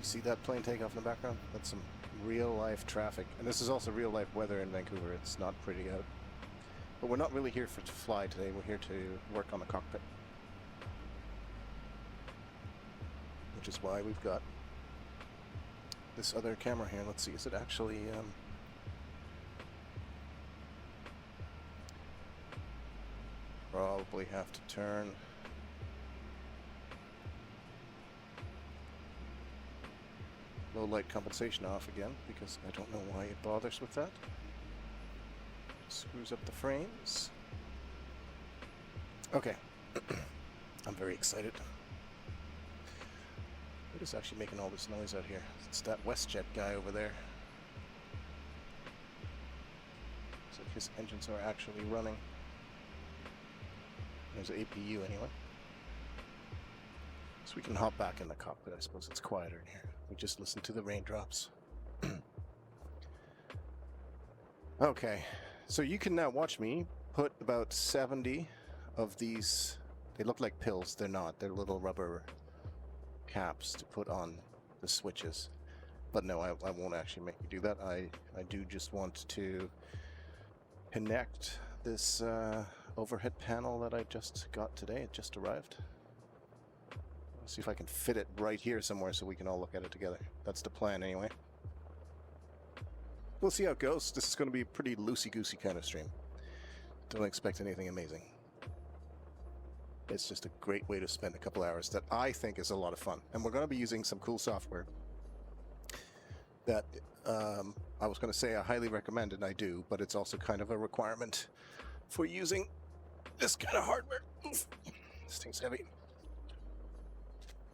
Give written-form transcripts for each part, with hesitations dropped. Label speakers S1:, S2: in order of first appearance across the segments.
S1: See that plane take off in the background? That's some real-life traffic. And this is also real-life weather in Vancouver. It's not pretty out. But we're not really here to fly today. We're here to work on the cockpit. Which is why we've got this other camera here. Let's see, is it actually... Probably have to turn... low light compensation off again, because I don't know why it bothers with that. Screws up the frames. Okay. I'm very excited. What is actually making all this noise out here? It's that WestJet guy over there. Looks like his engines are actually running. There's an APU anyway. So we can hop back in the cockpit. I suppose it's quieter in here. We just listen to the raindrops. Okay, so you can now watch me put about 70 of these. They look like pills. They're not. They're little rubber caps to put on the switches. But no, I won't actually make you do that. I do just want to connect this overhead panel that I just got today. It just arrived. See if I can fit it right here somewhere so we can all look at it together. That's the plan anyway. We'll see how it goes. This is going to be a pretty loosey-goosey kind of stream. Don't expect anything amazing. It's just a great way to spend a couple hours that I think is a lot of fun. And we're going to be using some cool software that I was going to say I highly recommend, and I do, but it's also kind of a requirement for using this kind of hardware. Oof. This thing's heavy.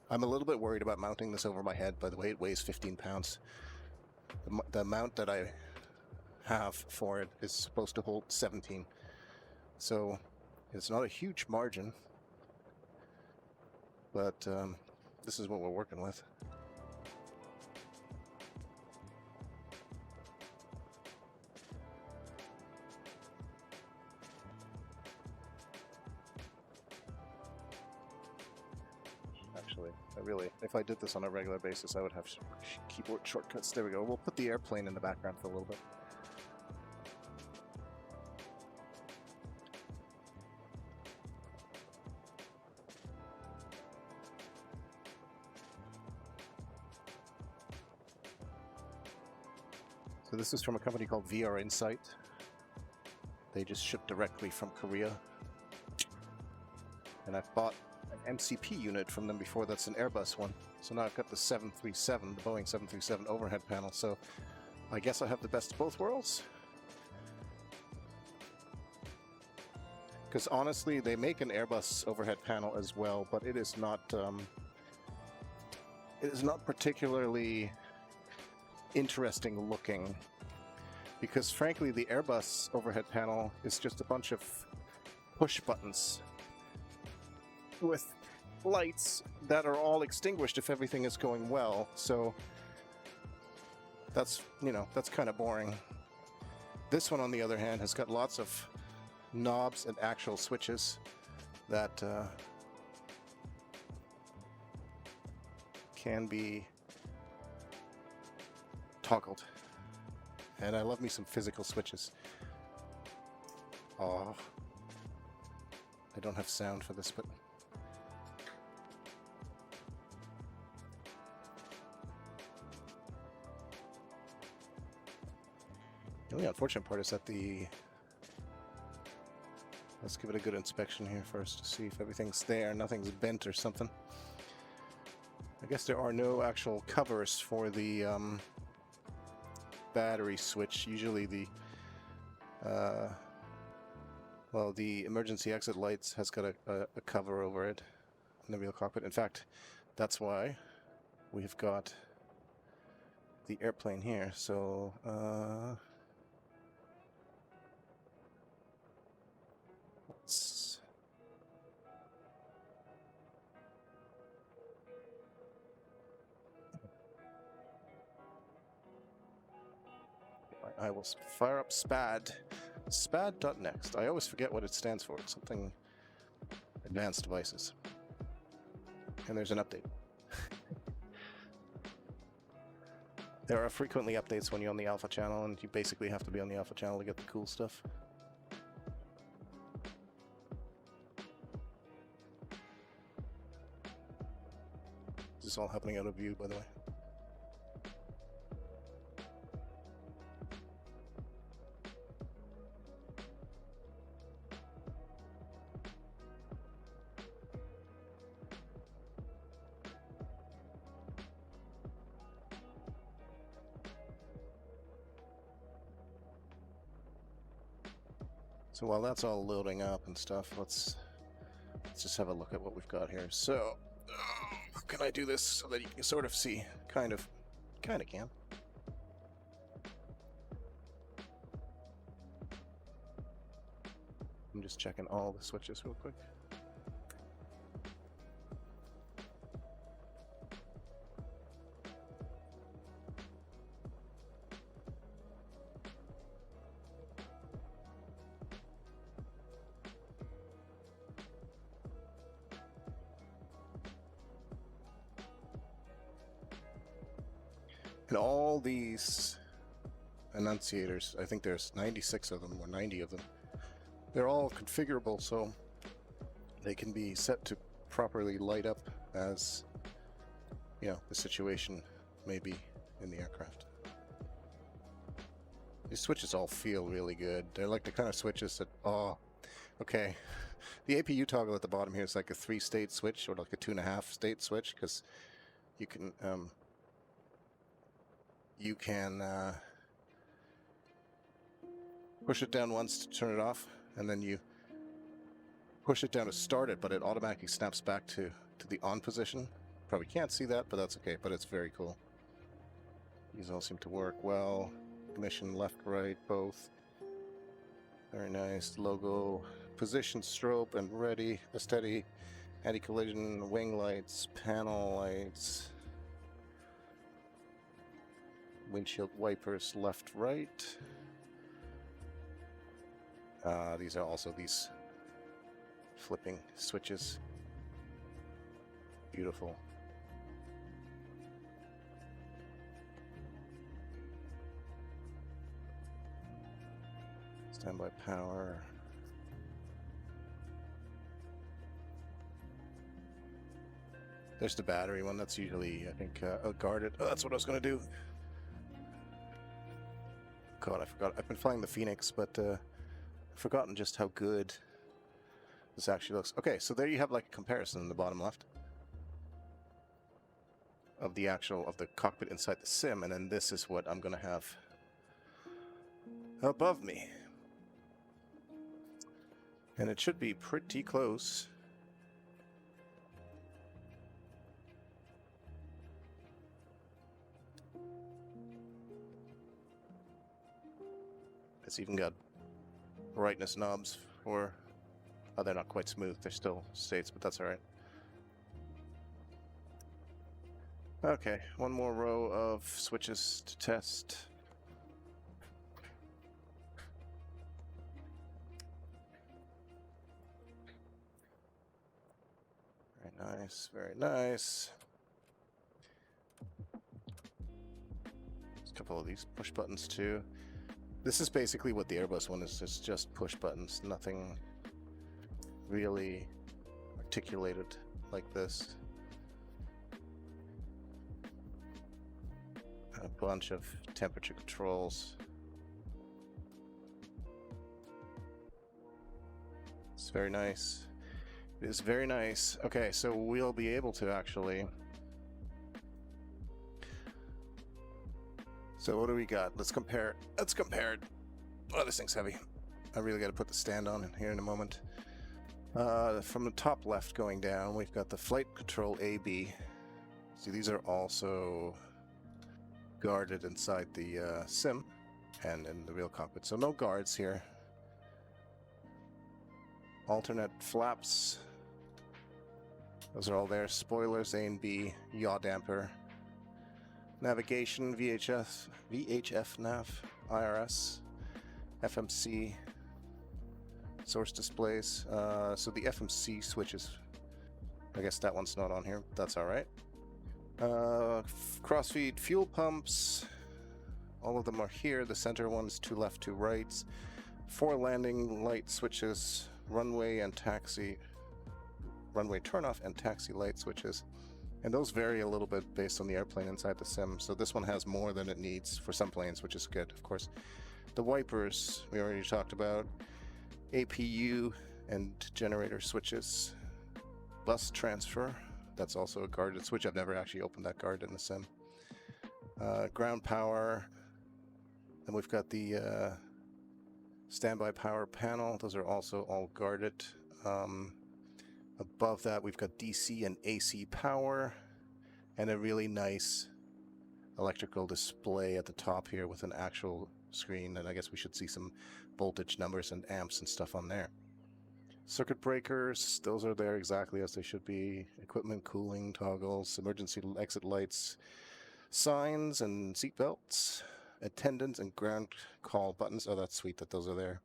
S1: I'm a little bit worried about mounting this over my head. By the way, it weighs 15 pounds. The mount that I have for it is supposed to hold 17. So it's not a huge margin, but this is what we're working with. If I did this on a regular basis, I would have keyboard shortcuts. There we go. We'll put the airplane in the background for a little bit. So this is from a company called VRinsight. They just ship directly from Korea. And I've bought an MCP unit from them before. That's an Airbus one. So now I've got the 737, the Boeing 737 overhead panel. So I guess I have the best of both worlds. Because honestly, they make an Airbus overhead panel as well, but it is not particularly interesting looking. Because frankly, the Airbus overhead panel is just a bunch of push buttons with lights that are all extinguished if everything is going well. So that's, you know, that's kind of boring. This one, on the other hand, has got lots of knobs and actual switches that can be toggled. And I love me some physical switches. Oh, I don't have sound for this, but the only unfortunate part is that let's give it a good inspection here first to see if everything's there, nothing's bent or something. I guess there are no actual covers for the battery switch. Usually the well, the emergency exit lights has got a cover over it in the real cockpit. In fact, that's why we've got the airplane here. So I will fire up SPAD. SPAD.next. I always forget what it stands for. It's something advanced devices. And there's an update. There are frequently updates when you're on the alpha channel, and you basically have to be on the alpha channel to get the cool stuff. This is all happening out of view, by the way. So while that's all loading up and stuff, let's just have a look at what we've got here. So, how can I do this so that you can sort of see? Kind of can. I'm just checking all the switches real quick. And all these annunciators, I think there's 96 of them or 90 of them, they're all configurable, so they can be set to properly light up as, you know, the situation may be in the aircraft. These switches all feel really good. They're like the kind of switches that, oh, okay. The APU toggle at the bottom here is like a 3-state switch, or like a 2.5-state switch, because you can push it down once to turn it off, and then you push it down to start it, but it automatically snaps back to the on position. Probably can't see that, but that's okay, but it's very cool. These all seem to work well. Ignition left, right, both. Very nice. Logo, position, strobe, and ready, steady, anti-collision, wing lights, panel lights. Windshield wipers left, right. These are also these flipping switches. Beautiful. Standby power. There's the battery one. That's usually, I think, guarded. Oh, that's what I was going to do. God, I forgot. I've been flying the Phoenix, but I've forgotten just how good this actually looks. Okay, so there you have like a comparison in the bottom left of the cockpit inside the sim, and then this is what I'm going to have above me. And it should be pretty close. It's even got brightness knobs for... Oh, they're not quite smooth. They're still states, but that's alright. Okay, one more row of switches to test. Very nice, very nice. There's a couple of these push buttons too. This is basically what the Airbus one is. It's just push buttons, nothing really articulated like this. A bunch of temperature controls. It's very nice. It is very nice. Okay, so we'll be able to actually... So what do we got? Let's compare. Let's compare. Oh, this thing's heavy. I really got to put the stand on in here in a moment. From the top left going down, we've got the flight control AB. See, these are also guarded inside the sim and in the real cockpit. So no guards here. Alternate flaps. Those are all there. Spoilers, A and B, yaw damper. Navigation, VHF nav, IRS, FMC, source displays. So the FMC switches, I guess that one's not on here. That's all right. Crossfeed fuel pumps, All of them are here. The center ones, 2 left, 2 rights. 4 landing light switches, runway and taxi, runway turnoff and taxi light switches. And those vary a little bit based on the airplane inside the sim. So this one has more than it needs for some planes, which is good, of course. The wipers, we already talked about. APU and generator switches. Bus transfer, that's also a guarded switch. I've never actually opened that guard in the sim. Ground power. Then we've got the standby power panel. Those are also all guarded. Above that, we've got DC and AC power, and a really nice electrical display at the top here with an actual screen, and I guess we should see some voltage numbers and amps and stuff on there. Circuit breakers, those are there exactly as they should be. Equipment cooling toggles, emergency exit lights, signs and seat belts, attendance and ground call buttons. Oh, that's sweet that those are there.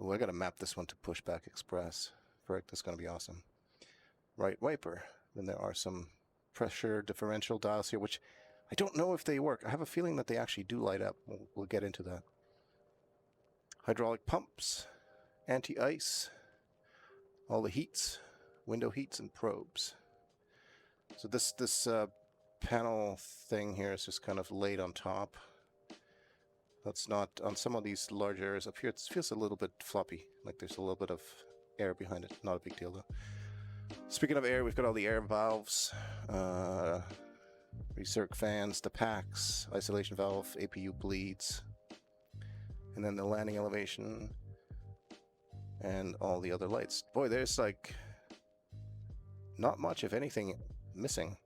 S1: Oh, I gotta map this one to Pushback Express. Correct, that's gonna be awesome. Right wiper. Then there are some pressure differential dials here, which I don't know if they work. I have a feeling that they actually do light up. We'll get into that. Hydraulic pumps, anti-ice, all the heats, window heats and probes. So this panel thing here is just kind of laid on top. That's not on some of these large areas up here. It feels a little bit floppy, like there's a little bit of air behind it. Not a big deal though. Speaking of air, we've got all the air valves, recirc fans, the packs, isolation valve, APU bleeds, and then the landing elevation, and all the other lights. Boy, there's like not much, if anything, missing.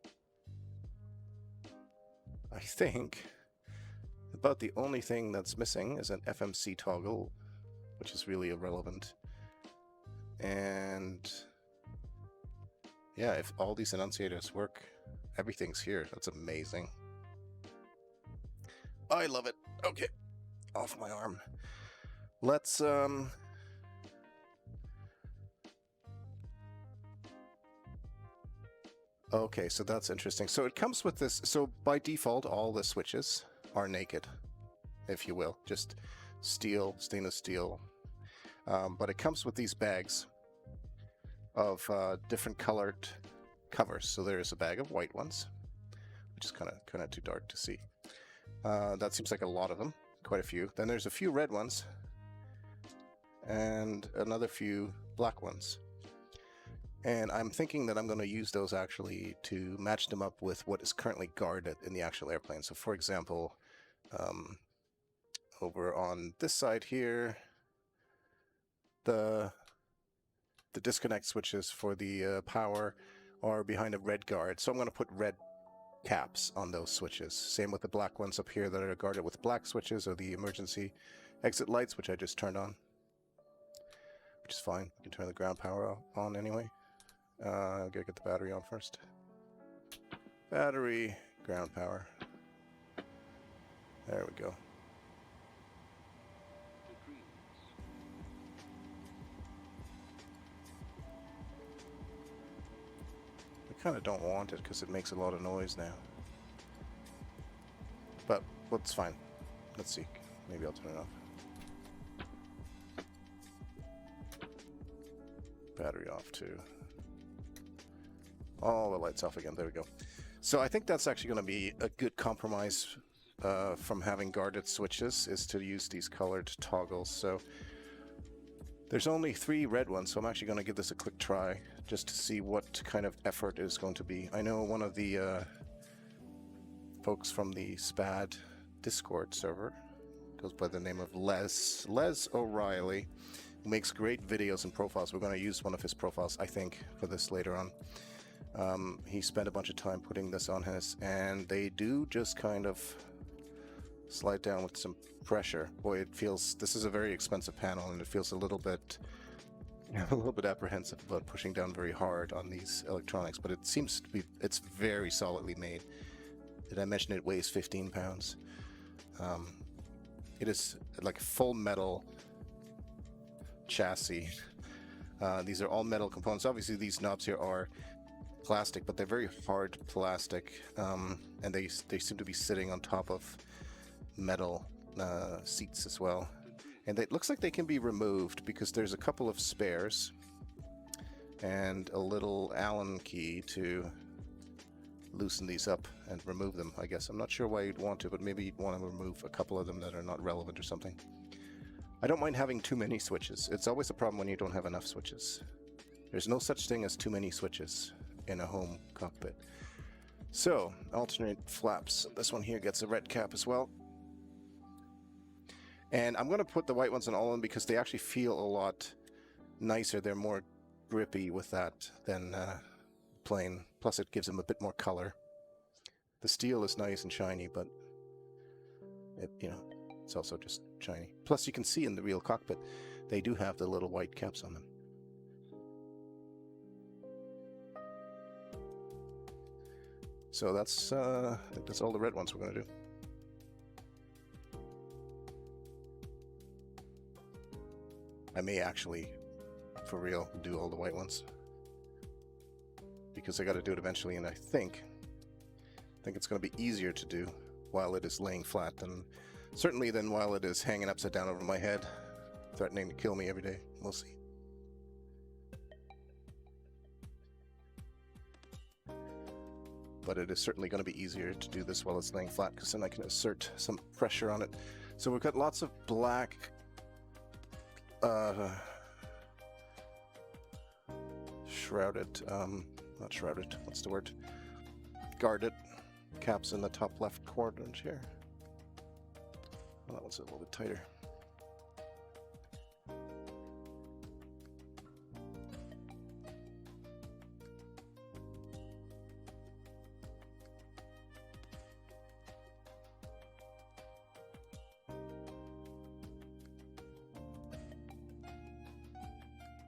S1: I think about the only thing that's missing is an FMC toggle, which is really irrelevant. And yeah, if all these enunciators work, everything's here. That's amazing. I love it. Okay, off my arm. Let's okay, so that's interesting. So it comes with this. So by default, all the switches are naked, if you will, just steel, stainless steel. But it comes with these bags of different colored covers. So there's a bag of white ones, which is kind of too dark to see. That seems like a lot of them, quite a few. Then there's a few red ones, and another few black ones. And I'm thinking that I'm going to use those actually to match them up with what is currently guarded in the actual airplane. So for example, over on this side here, the disconnect switches for the power are behind a red guard. So I'm going to put red caps on those switches. Same with the black ones up here that are guarded with black switches, or the emergency exit lights, which I just turned on, which is fine. You can turn the ground power on anyway. I'll gotta get the battery on first. Battery, ground power. There we go. I kind of don't want it because it makes a lot of noise now. But it's fine. Let's see. Maybe I'll turn it off. Battery off too. All the lights off again. There we go. So I think that's actually going to be a good compromise from having guarded switches, is to use these colored toggles. So there's only 3 red ones, so I'm actually going to give this a quick try just to see what kind of effort it is going to be. I know one of the folks from the SPAD Discord server goes by the name of Les O'Reilly, who makes great videos and profiles. We're going to use one of his profiles, I think, for this later on. He spent a bunch of time putting this on his, and they do just kind of slide down with some pressure. Boy, it feels, this is a very expensive panel, and it feels a little bit apprehensive about pushing down very hard on these electronics, but it seems to be, it's very solidly made. Did I mention it weighs 15 pounds? It is like full metal chassis. These are all metal components. Obviously these knobs here are plastic, but they're very hard plastic, and they seem to be sitting on top of metal seats as well. And it looks like they can be removed because there's a couple of spares and a little Allen key to loosen these up and remove them, I guess. I'm not sure why you'd want to, but maybe you'd want to remove a couple of them that are not relevant or something. I don't mind having too many switches. It's always a problem when you don't have enough switches. There's no such thing as too many switches in a home cockpit. So, alternate flaps. This one here gets a red cap as well. And I'm going to put the white ones on all of them because they actually feel a lot nicer. They're more grippy with that than plain. Plus it gives them a bit more color. The steel is nice and shiny, but it, you know, it's also just shiny. Plus you can see in the real cockpit, they do have the little white caps on them. So that's I think that's all the red ones we're going to do. I may actually, for real, do all the white ones because I got to do it eventually, and I think it's going to be easier to do while it is laying flat than certainly than while it is hanging upside down over my head, threatening to kill me every day. We'll see. But it is certainly going to be easier to do this while it's laying flat because then I can exert some pressure on it. So we've got lots of black shrouded, not shrouded, what's the word? Guarded caps in the top left quadrant here. Well, that one's a little bit tighter.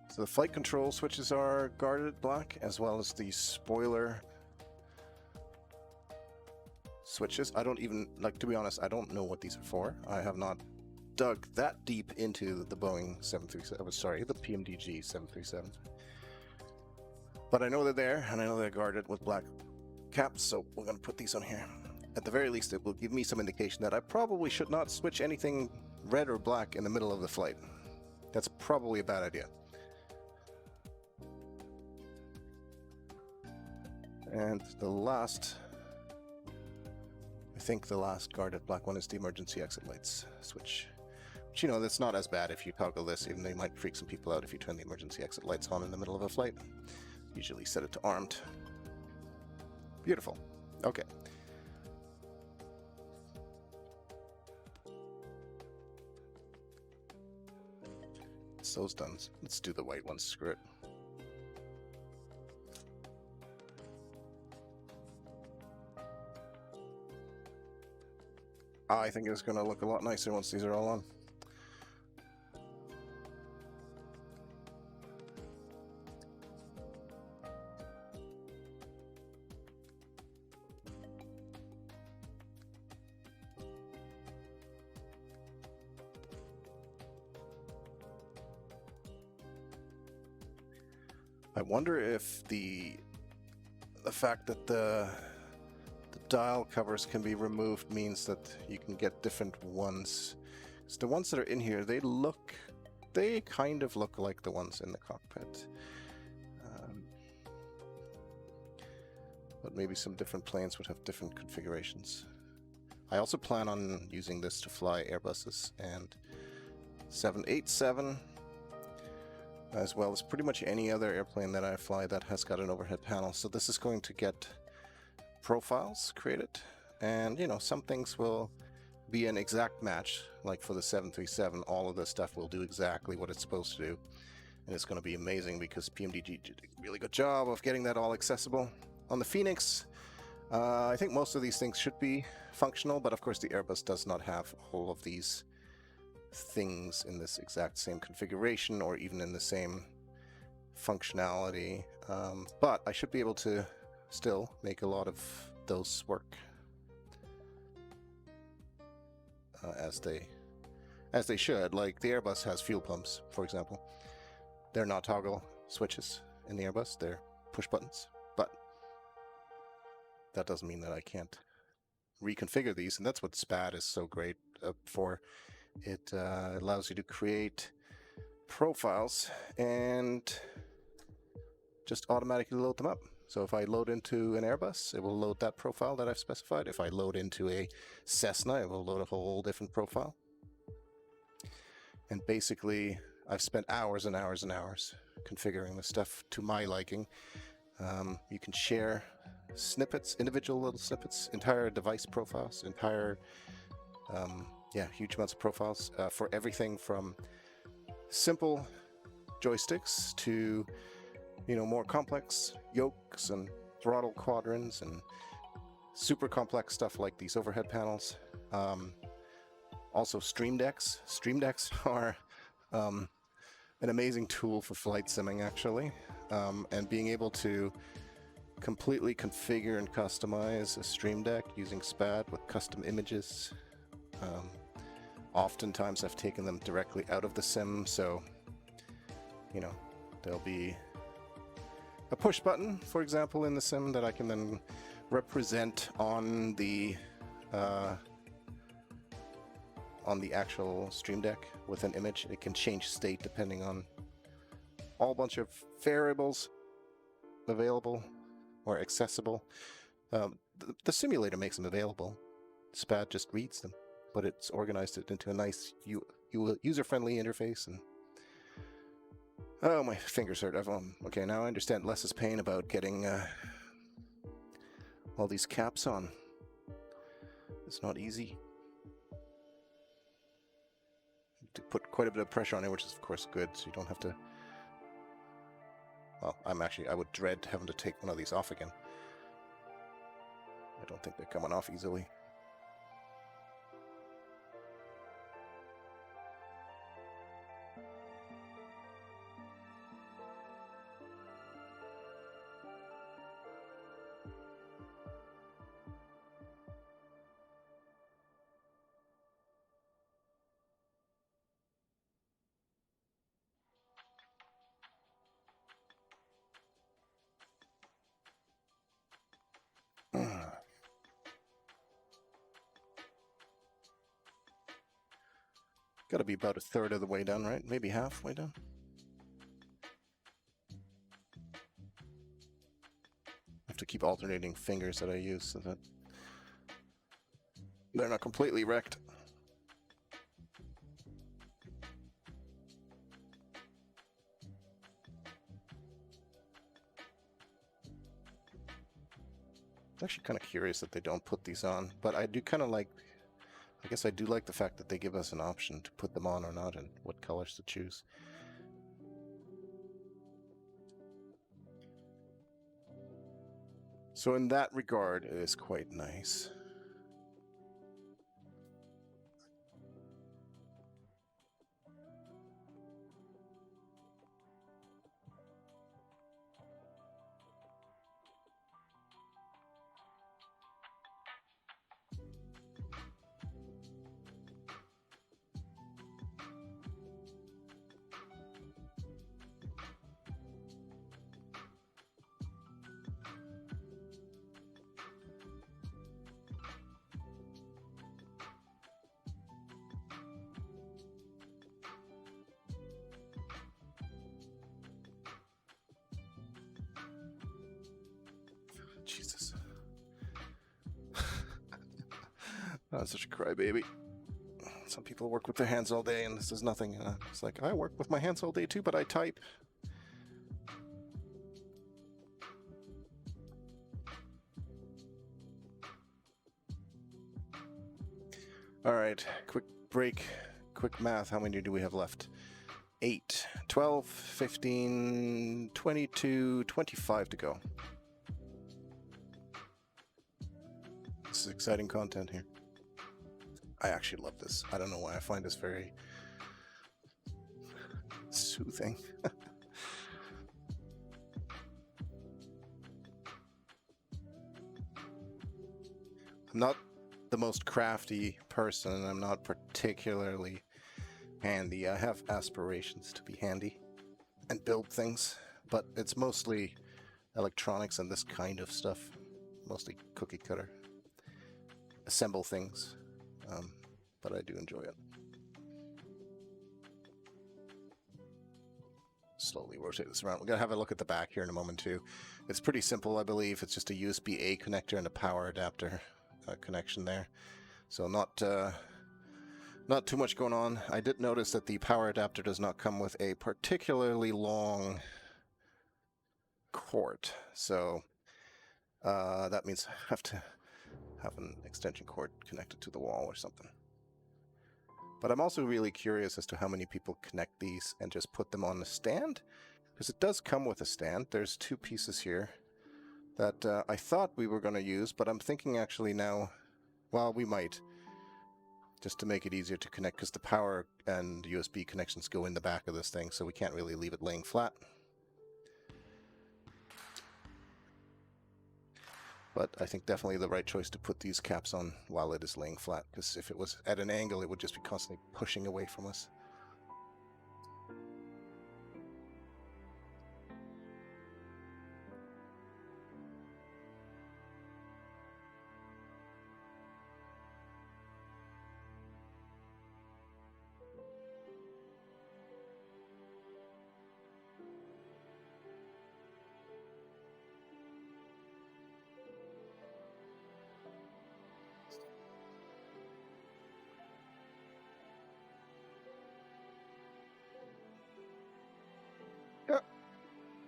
S1: So the flight control switches are guarded black, as well as the spoiler switches. I don't even, like, to be honest, I don't know what these are for. I have not dug that deep into the Boeing 737, sorry, the PMDG 737. But I know they're there, and I know they're guarded with black caps, so we're going to put these on here. At the very least, it will give me some indication that I probably should not switch anything red or black in the middle of the flight. That's probably a bad idea. And the last, I think the last guarded black one is the emergency exit lights switch. But you know, that's not as bad if you toggle this, even though you might freak some people out if you turn the emergency exit lights on in the middle of a flight. Usually set it to armed. Beautiful. Okay. So it's done. Let's do the white ones. Screw it. I think it's going to look a lot nicer once these are all on. I wonder if the fact that the dial covers can be removed means that you can get different ones. So the ones that are in here, they kind of look like the ones in the cockpit. But maybe some different planes would have different configurations. I also plan on using this to fly Airbuses and 787, as well as pretty much any other airplane that I fly that has got an overhead panel. So this is going to get profiles created, and you know, some things will be an exact match. Like for the 737, all of this stuff will do exactly what it's supposed to do, and it's going to be amazing because PMDG did a really good job of getting that all accessible. On the Phoenix, I think most of these things should be functional, but of course the Airbus does not have all of these things in this exact same configuration or even in the same functionality, but I should be able to still make a lot of those work as they should. Like the Airbus has fuel pumps, for example. They're not toggle switches in the Airbus, they're push buttons, but that doesn't mean that I can't reconfigure these, and that's what SPAD is so great for. It allows you to create profiles and just automatically load them up. So if I load into an Airbus, it will load that profile that I've specified. If I load into a Cessna, it will load a whole different profile. And basically, I've spent hours and hours and hours configuring this stuff to my liking. You can share snippets, individual little snippets, entire device profiles, entire, huge amounts of profiles for everything from simple joysticks to, more complex yokes and throttle quadrants and super complex stuff like these overhead panels. Also stream decks. Stream decks are an amazing tool for flight simming, actually. And being able to completely configure and customize a stream deck using SPAD with custom images. Oftentimes I've taken them directly out of the sim, so there'll be a push button, for example, in the sim that I can then represent on the actual stream deck with an image. It can change state depending on a whole bunch of variables available or accessible. The simulator makes them available. SPAD just reads them, but it's organized it into a nice user-friendly interface. And oh, my fingers hurt. Okay, now I understand Les's pain about getting all these caps on. It's not easy. To put quite a bit of pressure on it, which is of course good, so you don't have to. Well, I would dread having to take one of these off again. I don't think they're coming off easily. Got to be about a third of the way done, right? Maybe halfway done. I have to keep alternating fingers that I use so that they're not completely wrecked. I'm actually kind of curious that they don't put these on, but I do kind of like, I guess I do like the fact that they give us an option to put them on or not and what colors to choose. So in that regard, it is quite nice. Jesus. I'm such a crybaby. Some people work with their hands all day and this is nothing. It's like, I work with my hands all day too, but I type. All right, quick break, quick math. How many do we have left? 8, 12, 15, 22, 25 to go. This is exciting content here. I actually love this. I don't know why. I find this very soothing. I'm not the most crafty person, and I'm not particularly handy. I have aspirations to be handy and build things, but it's mostly electronics and this kind of stuff. Mostly cookie cutter. assemble things, but I do enjoy it. Slowly rotate this around. We're going to have a look at the back here in a moment too. It's pretty simple, I believe. It's just a USB-A connector and a power adapter connection there. So not too much going on. I did notice that the power adapter does not come with a particularly long cord. So that means I have to have an extension cord connected to the wall or something. But I'm also really curious as to how many people connect these and just put them on the stand, because it does come with a stand. There's two pieces here that I thought we were going to use, but I'm thinking actually now, well, we might, just to make it easier to connect, because the power and USB connections go in the back of this thing, so we can't really leave it laying flat. But I think definitely the right choice to put these caps on while it is laying flat, because if it was at an angle, it would just be constantly pushing away from us.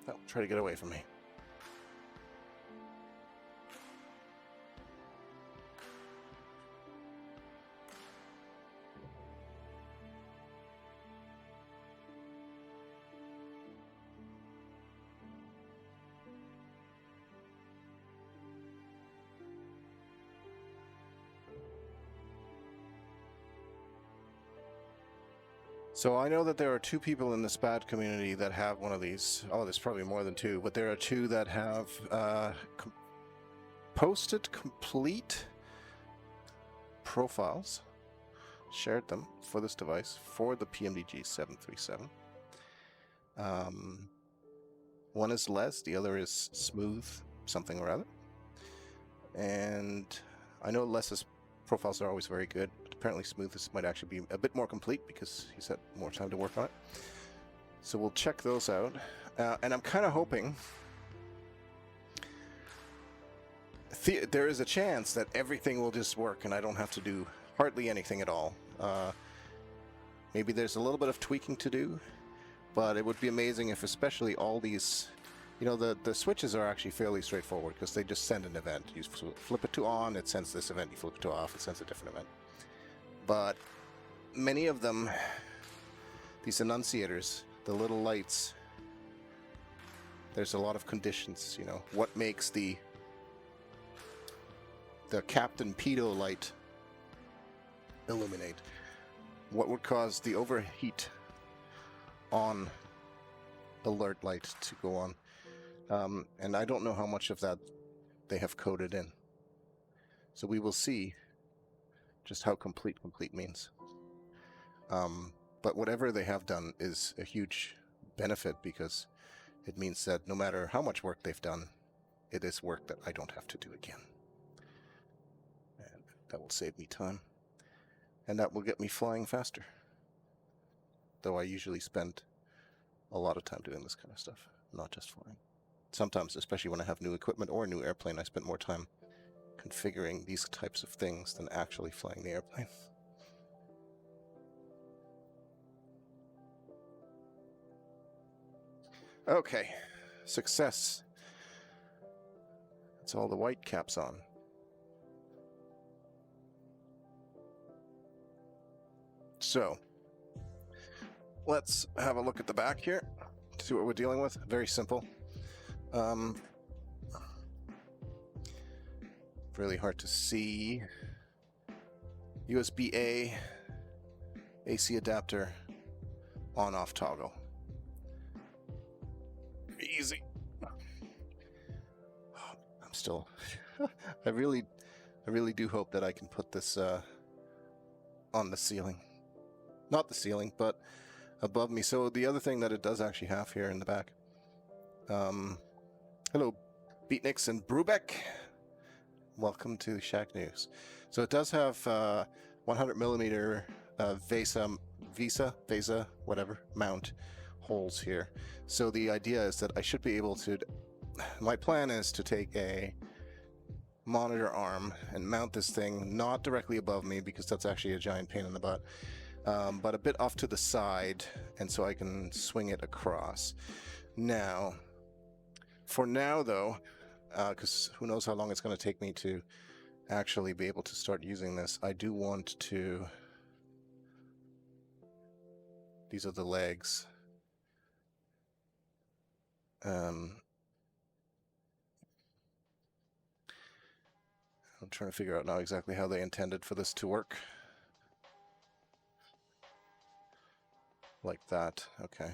S1: Oh, try to get away from me. So I know that there are two people in the SPAD community that have one of these. Oh, there's probably more than two, but there are two that have posted complete profiles, shared them for this device for the PMDG 737. One is Les, the other is Smooth, something or other. And I know Les's profiles are always very good. Apparently Smooth's might actually be a bit more complete because he's had more time to work on it. So we'll check those out. And I'm kind of hoping there is a chance that everything will just work and I don't have to do hardly anything at all. Maybe there's a little bit of tweaking to do, but it would be amazing if especially all these, you know, the switches are actually fairly straightforward because they just send an event. You flip it to on, it sends this event. You flip it to off, it sends a different event. But many of them, these annunciators, the little lights, there's a lot of conditions, you know. What makes the Captain Pedo light illuminate? What would cause the overheat on alert light to go on? And I don't know how much of that they have coded in. So we will see just how complete means. But whatever they have done is a huge benefit because it means that no matter how much work they've done, it is work that I don't have to do again. And that will save me time. And that will get me flying faster. Though I usually spend a lot of time doing this kind of stuff, not just flying. Sometimes, especially when I have new equipment or a new airplane, I spend more time configuring these types of things than actually flying the airplane. Okay, success. That's all the white caps on. So, let's have a look at the back here, see what we're dealing with. Very simple. Really hard to see. USB-A, AC adapter, on-off toggle. Easy. I'm still... I really do hope that I can put this on the ceiling. Not the ceiling, but above me. So the other thing that it does actually have here in the back. Hello, Beatniks and Brubeck. Welcome to Shacknews. So it does have 100 millimeter VESA, whatever, mount holes here. So the idea is that I should be able to, my plan is to take a monitor arm and mount this thing not directly above me, because that's actually a giant pain in the butt, but a bit off to the side, and so I can swing it across. Now, for now though, because who knows how long it's going to take me to actually be able to start using this, I do want to, these are the legs. I'm trying to figure out now exactly how they intended for this to work. Like that, okay.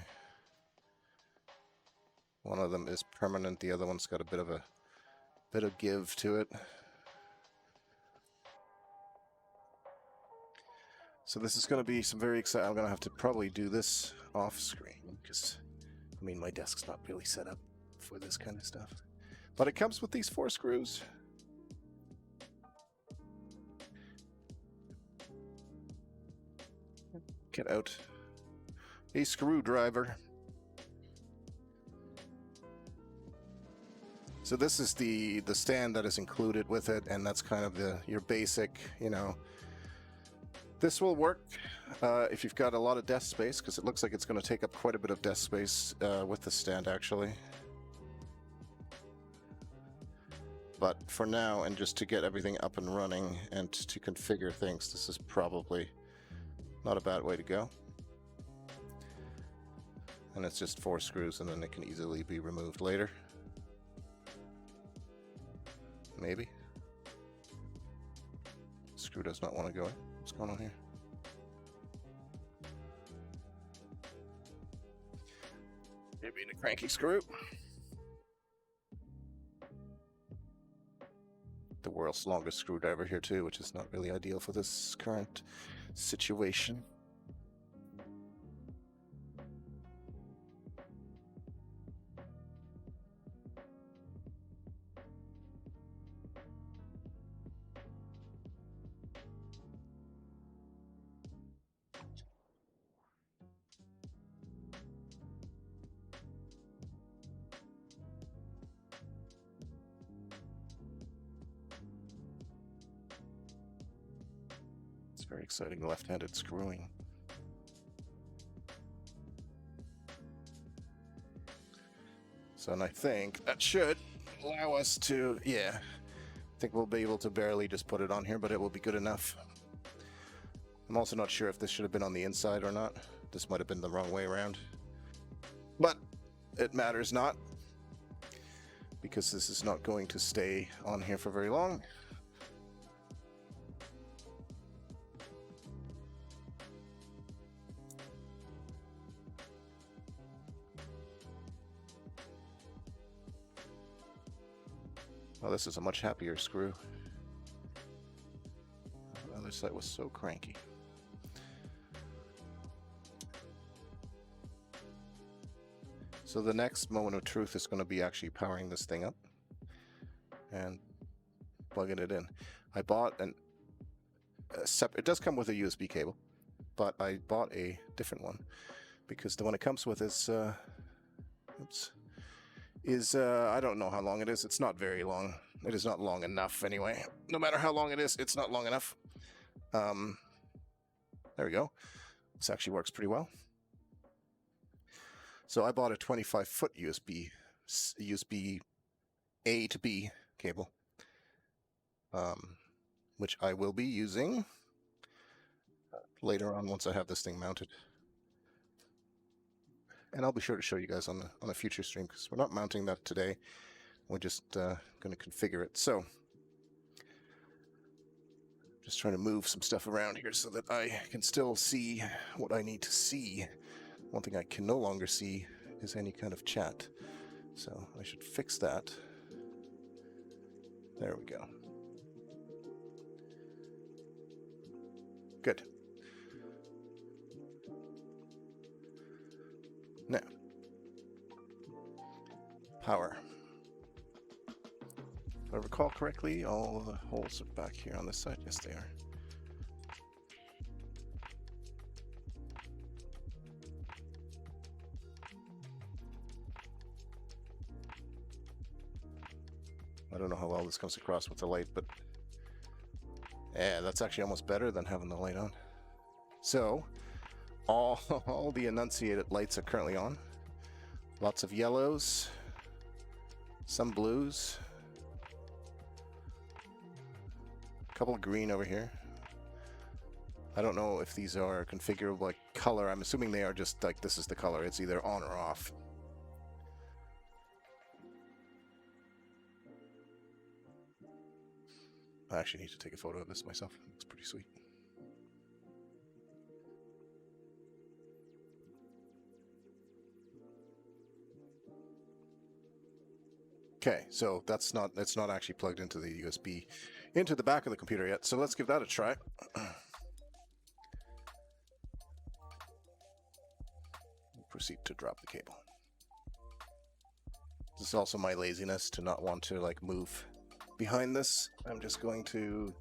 S1: One of them is permanent, the other one's got a bit of give to it. So this is going to be some very exciting. I'm going to have to probably do this off screen, because I mean my desk's not really set up for this kind of stuff. But it comes with these 4 screws. Get out a screwdriver. So this is the stand that is included with it, and that's kind of your basic, you know. This will work if you've got a lot of desk space, because it looks like it's going to take up quite a bit of desk space with the stand actually. But for now, and just to get everything up and running and to configure things, this is probably not a bad way to go. And it's just 4 screws, and then it can easily be removed later. Maybe. Screw does not want to go in. What's going on here? Maybe a cranky screw. The world's longest screwdriver here too, which is not really ideal for this current situation. Very exciting left-handed screwing. So, and I think that should allow us to, yeah, I think we'll be able to barely just put it on here, but it will be good enough. I'm also not sure if this should have been on the inside or not. This might have been the wrong way around. But it matters not, because this is not going to stay on here for very long. Well, this is a much happier screw. The other side was so cranky. So the next moment of truth is going to be actually powering this thing up and plugging it in. I bought it does come with a USB cable, but I bought a different one because the one it comes with is I don't know how long it is. It's not very long. It is not long enough anyway. No matter how long it is, it's not long enough. There we go. This actually works pretty well. So I bought a 25-foot USB A to B cable, which I will be using later on once I have this thing mounted. And I'll be sure to show you guys on a future stream, because we're not mounting that today. We're just going to configure it. So, just trying to move some stuff around here so that I can still see what I need to see. One thing I can no longer see is any kind of chat. So I should fix that. There we go. Good. Now, power. I recall correctly, all the holes are back here on this side. Yes, they are. I don't know how well this comes across with the light, but yeah, that's actually almost better than having the light on. So, all the enunciated lights are currently on. Lots of yellows, some blues, a couple of green over here. I don't know if these are configurable by color. I'm assuming they are just like this is the color. It's either on or off. I actually need to take a photo of this myself. It's pretty sweet. Okay, so it's not actually plugged into the USB into the back of the computer yet. So let's give that a try. Proceed to drop the cable. This is also my laziness to not want to like move behind this. I'm just going to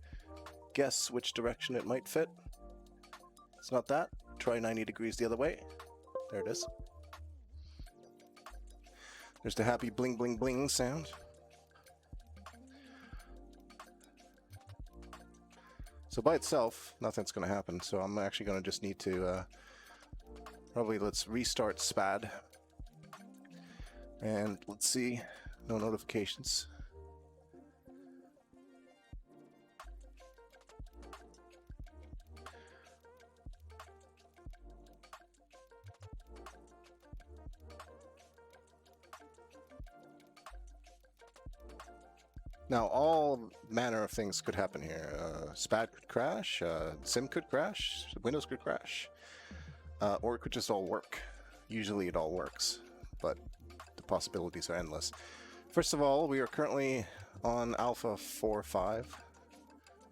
S1: guess which direction it might fit. It's not that. Try 90 degrees the other way. There it is. There's the happy bling bling bling sound. So by itself, nothing's going to happen. So I'm actually going to just need to probably let's restart SPAD. And let's see, no notifications. Now, all manner of things could happen here. SPAD could crash, SIM could crash, Windows could crash, or it could just all work. Usually it all works, but the possibilities are endless. First of all, we are currently on Alpha 4.5,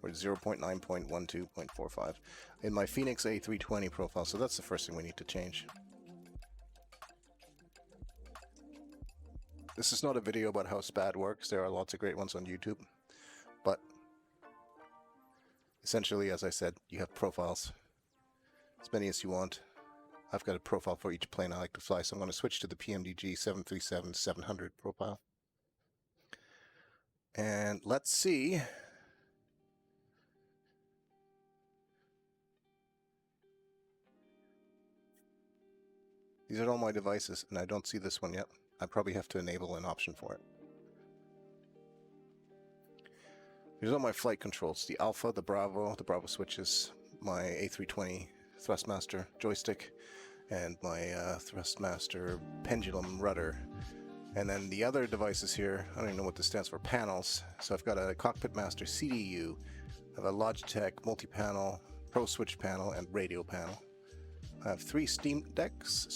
S1: or 0.9.12.45, in my Phoenix A320 profile, so that's the first thing we need to change. This is not a video about how SPAD works. There are lots of great ones on YouTube. But essentially, as I said, you have profiles. As many as you want. I've got a profile for each plane I like to fly, so I'm going to switch to the PMDG 737-700 profile. And let's see. These are all my devices, and I don't see this one yet. I probably have to enable an option for it. Here's all my flight controls. The Alpha, the Bravo switches, my A320 Thrustmaster joystick, and my Thrustmaster pendulum rudder. And then the other devices here, I don't even know what this stands for, panels. So I've got a Cockpit Master CDU, I have a Logitech multi-panel, Pro Switch panel, and radio panel. I have 3 stream decks.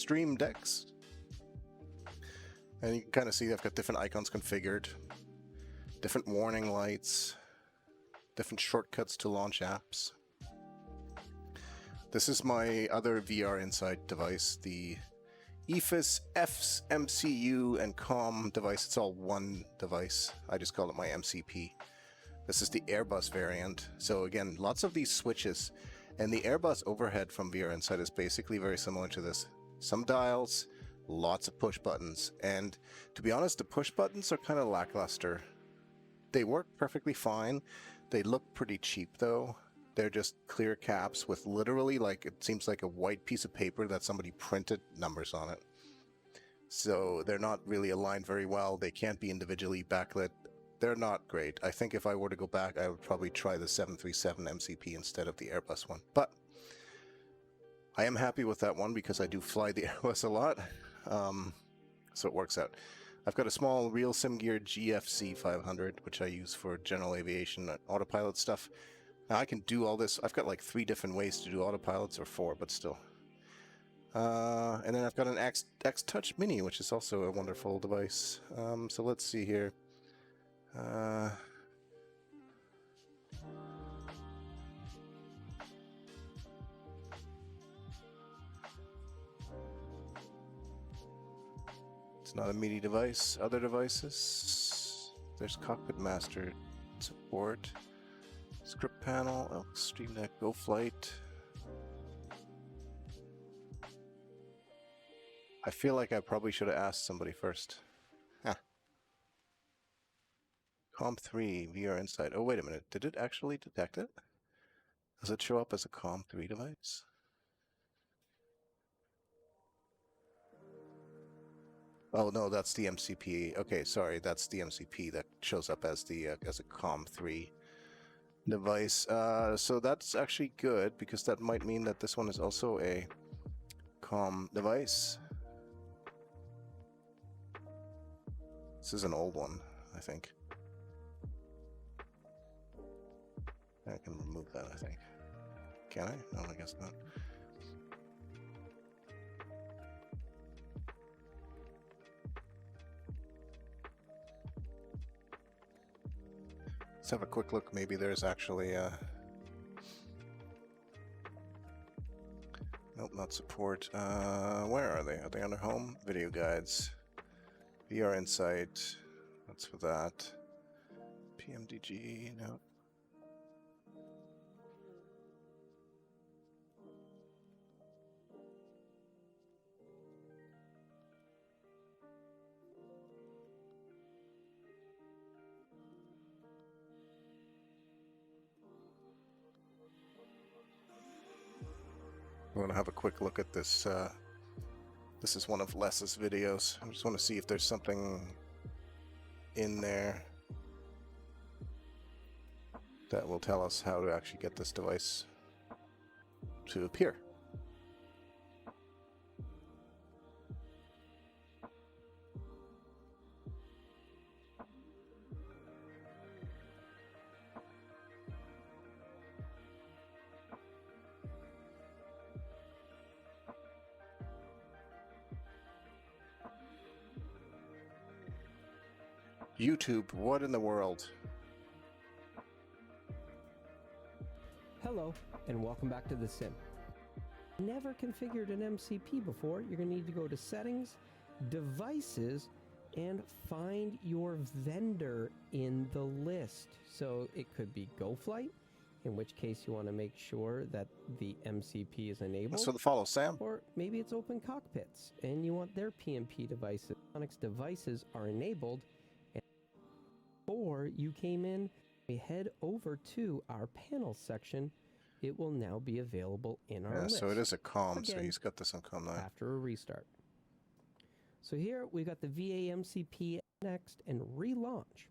S1: And you can kind of see I've got different icons configured, different warning lights, different shortcuts to launch apps. This is my other VRinsight device, the EFIS MCU and COM device. It's all one device. I just call it my MCP. This is the Airbus variant. So again, lots of these switches. And the Airbus overhead from VRinsight is basically very similar to this. Some dials, lots of push buttons, and to be honest, the push buttons are kind of lackluster. They work perfectly fine. They look pretty cheap though. They're just clear caps with literally, like, it seems like a white piece of paper that somebody printed numbers on it. So they're not really aligned very well. They can't be individually backlit. They're not great. I think if I were to go back, I would probably try the 737 MCP instead of the Airbus one. But I am happy with that one because I do fly the Airbus a lot. So it works out. I've got a small Real SimGear GFC 500, which I use for general aviation autopilot stuff. Now I can do all this. I've got like 3 different ways to do autopilots, or 4, but still. And then I've got an X Touch Mini, which is also a wonderful device. So let's see here. It's not a MIDI device. Other devices. There's Cockpit Master support. Script panel, Elk Stream Deck, Go Flight. I feel like I probably should have asked somebody first. Huh. COM3 VRinsight. Oh, wait a minute. Did it actually detect it? Does it show up as a COM3 device? Oh no, that's the MCP. Okay, sorry, that's the MCP that shows up as the as a COM3 device. So that's actually good because that might mean that this one is also a COM device. This is an old one, I think. I can remove that, I think. Can I? No, I guess not. Let's have a quick look. Maybe there's actually nope, not support. Where are they? Are they under home? Video guides. VRinsight. That's for that. PMDG, no. I want to have a quick look at this. This is one of Les's videos. I just want to see if there's something in there that will tell us how to actually get this device to appear. YouTube, what in the world?
S2: Hello, and welcome back to The Sim. Never configured an MCP before? You're going to need to go to Settings, Devices, and find your vendor in the list. So it could be GoFlight, in which case you want to make sure that the MCP is enabled.
S1: So the follow Sam.
S2: Or maybe it's Open Cockpits, and you want their PMP devices. Electronics devices are enabled. Or you came in, we head over to our panel section. It will now be available in our list.
S1: So it is a COM,
S2: Again,
S1: so he's got this on COM 9.
S2: After a restart. So here we got the VAMCP.next and relaunch.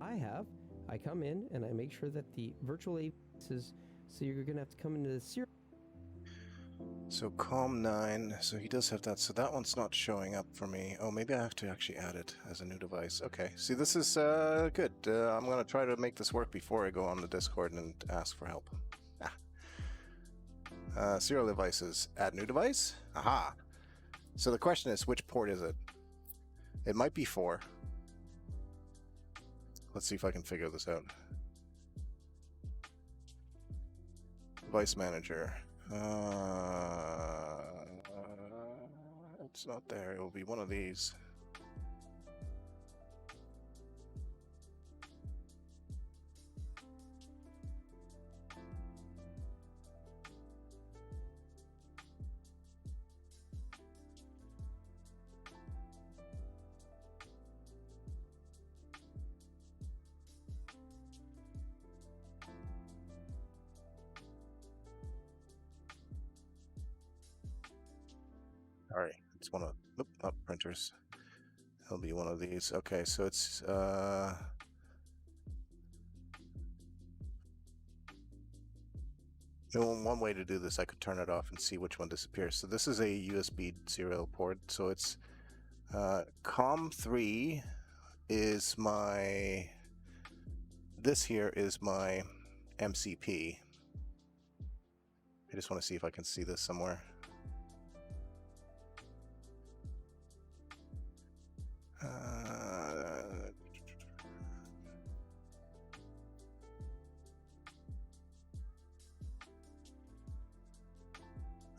S2: I come in and I make sure that the virtual AV is, so you're going to have to come into the serial.
S1: So COM 9, so he does have that, so that one's not showing up for me. Oh, maybe I have to actually add it as a new device. Okay, see, this is good. I'm going to try to make this work before I go on the Discord and ask for help. Serial devices, add new device? Aha! So the question is, which port is it? It might be 4. Let's see if I can figure this out. Device manager. It's not there. It will be one of these. All right, it's one of printers. It'll be one of these. Okay, so it's one way to do this, I could turn it off and see which one disappears. So this is a USB serial port. So it's COM3 is my, this here is my MCP. I just want to see if I can see this somewhere.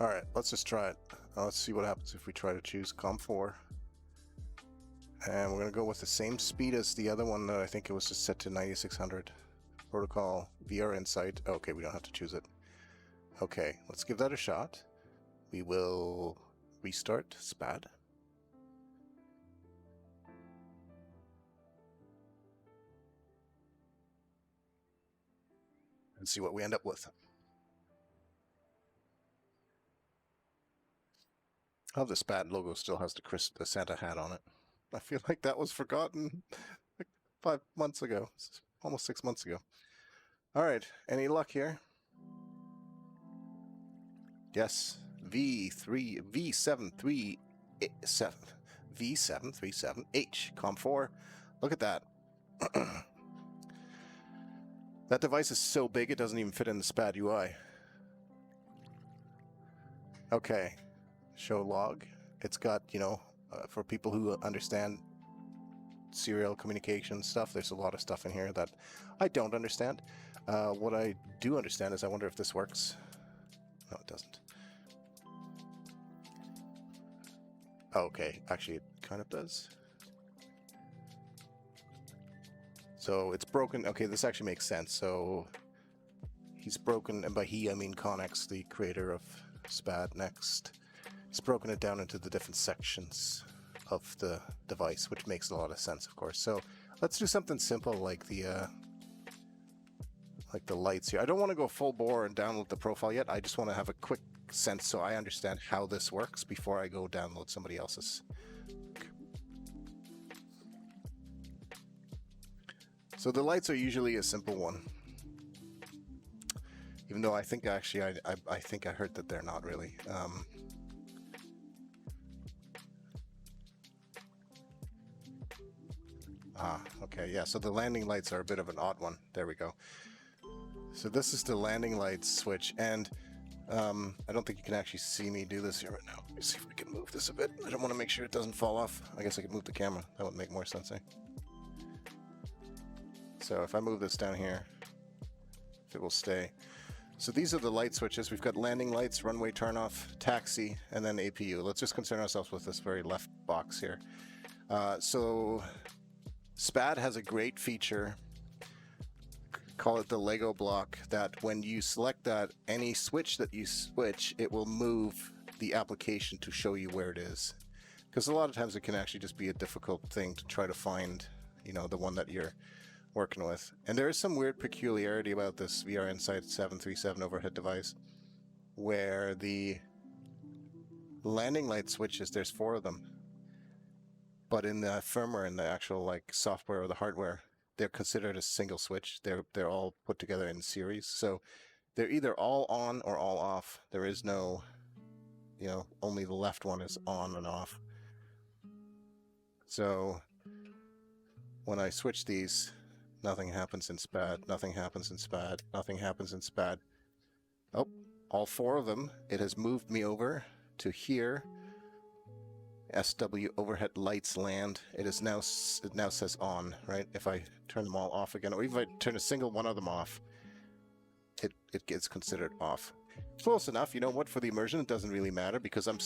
S1: All right, let's just try it. Let's see what happens if we try to choose COM4. And we're going to go with the same speed as the other one that I think it was just set to 9600. Protocol VRinsight. Okay, we don't have to choose it. Okay, let's give that a shot. We will restart SPAD. And see what we end up with. Oh, the SPAD logo still has the Santa hat on it. I feel like that was forgotten like 5 months ago, almost 6 months ago. All right, any luck here? Yes, V737H, COM4. Look at that. That device is so big it doesn't even fit in the SPAD UI. Okay, show log. It's got, you know, for people who understand serial communication stuff, there's a lot of stuff in here that I don't understand. What I do understand is I wonder if this works. No, it doesn't. Okay, actually it kind of does. So it's broken. Okay, this actually makes sense. So he's broken, and by he I mean Connex, the creator of SPAD.next. He's broken it down into the different sections of the device, which makes a lot of sense, of course. So let's do something simple like the lights here. I don't want to go full bore and download the profile yet. I just want to have a quick sense so I understand how this works before I go download somebody else's. So the lights are usually a simple one, even though I think actually I think I heard that they're not really. Okay, yeah, so the landing lights are a bit of an odd one. There we go. So this is the landing light switch, and I don't think you can actually see me do this here right now. Let me see if we can move this a bit. I don't want to make sure it doesn't fall off. I guess I could move the camera. That would make more sense, eh? So if I move this down here, it will stay. So these are the light switches. We've got landing lights, runway turnoff, taxi, and then APU. Let's just concern ourselves with this very left box here. So SPAD has a great feature, call it the Lego block, that when you select that, any switch that you switch, it will move the application to show you where it is. Because a lot of times it can actually just be a difficult thing to try to find, you know, the one that you're working with. And there is some weird peculiarity about this VRinsight 737 overhead device, where the landing light switches, there's 4 of them. But in the firmware, in the actual like software or the hardware, they're considered a single switch. They're all put together in series. So they're either all on or all off. There is no, you know, only the left one is on and off. So when I switch these, nothing happens in SPAD, nothing happens in SPAD, nothing happens in SPAD. Oh, all 4 of them. It has moved me over to here. SW overhead lights land. It now says on, right? If I turn them all off again, or even if I turn a single one of them off, it gets considered off. Close enough. You know what? For the immersion, it doesn't really matter, because I'm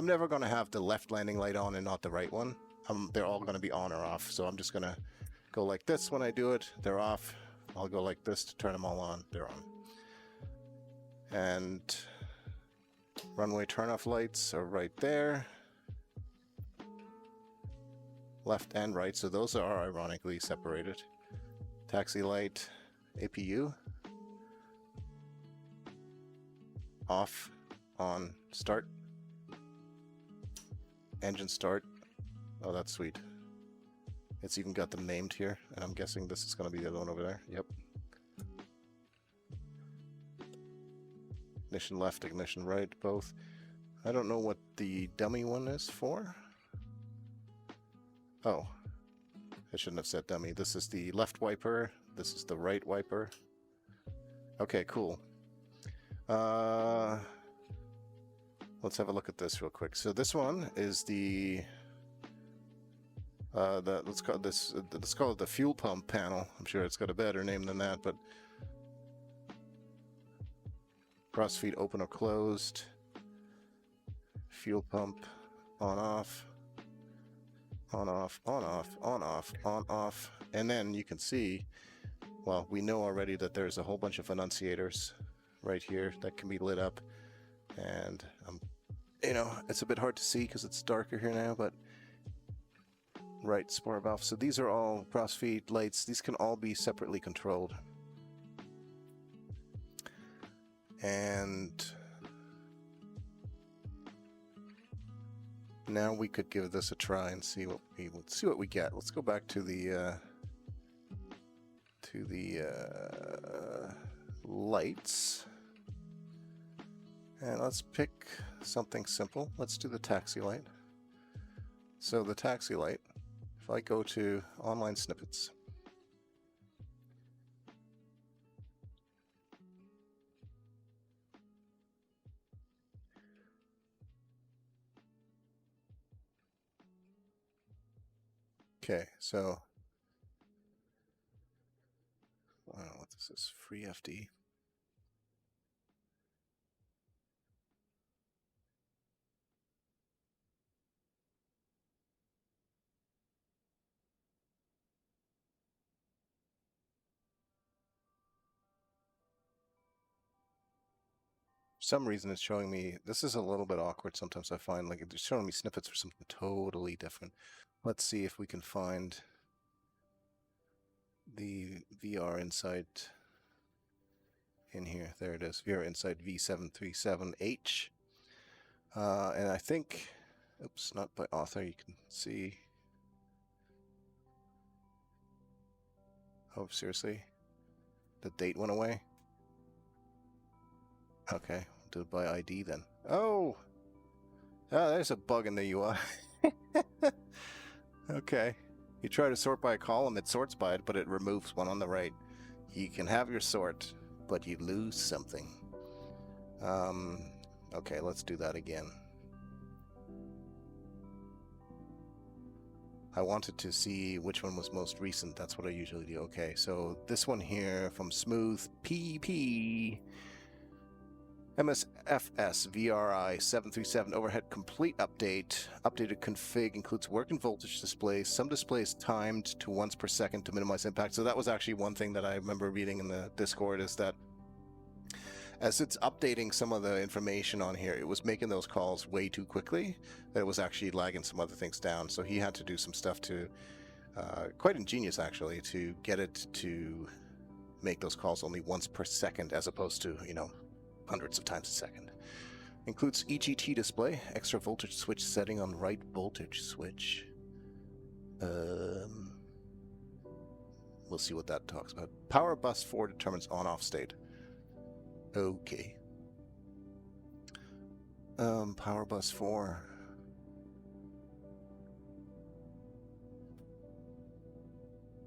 S1: never gonna have the left landing light on and not the right one. They're all gonna be on or off. So I'm just gonna go like this when I do it. They're off. I'll go like this to turn them all on. They're on. And runway turnoff lights are right there. Left and right, so those are ironically separated. Taxi light, APU. Off, on, start. Engine start. Oh, that's sweet. It's even got them named here, and I'm guessing this is going to be the other one over there. Yep. Ignition left, ignition right, both. I don't know what the dummy one is for. Oh, I shouldn't have said dummy. This is the left wiper. This is the right wiper. Okay, cool. Let's have a look at this real quick. So this one is the let's call it the fuel pump panel. I'm sure it's got a better name than that, but crossfeed open or closed, fuel pump on off, On, off, on, off, on, off, on, off. And then you can see, well, we know already that there's a whole bunch of annunciators right here that can be lit up. And, you know, it's a bit hard to see because it's darker here now, but right, spore valve. So these are all crossfeed lights. These can all be separately controlled. And now we could give this a try and see what we get. Let's go back to the lights, and let's pick something simple. Let's do the taxi light. So the taxi light, if I go to online snippets, okay, so what this is, free FD. For some reason it's showing me, this is a little bit awkward sometimes. I find like it's showing me snippets for something totally different. Let's see if we can find the VRinsight in here. There it is, VRinsight V737H. And I think, oops, not by author, you can see. Oh, seriously? The date went away? Okay, we'll do it by ID then. Oh! Ah, there's a bug in the UI. Okay. You try to sort by a column, it sorts by it, but it removes one on the right. You can have your sort, but you lose something. Okay, let's do that again. I wanted to see which one was most recent. That's what I usually do. Okay, so this one here from Smooth PP. MSFS VRI 737 overhead complete update. Updated config includes working voltage displays. Some displays timed to once per second to minimize impact. So that was actually one thing that I remember reading in the Discord, is that as it's updating some of the information on here, it was making those calls way too quickly. That it was actually lagging some other things down. So he had to do some stuff to, quite ingenious actually, to get it to make those calls only once per second as opposed to, you know, hundreds of times a second. Includes EGT display, extra voltage switch setting on right voltage switch. We'll see what that talks about. Power bus 4 determines on-off state. Okay. Power bus 4.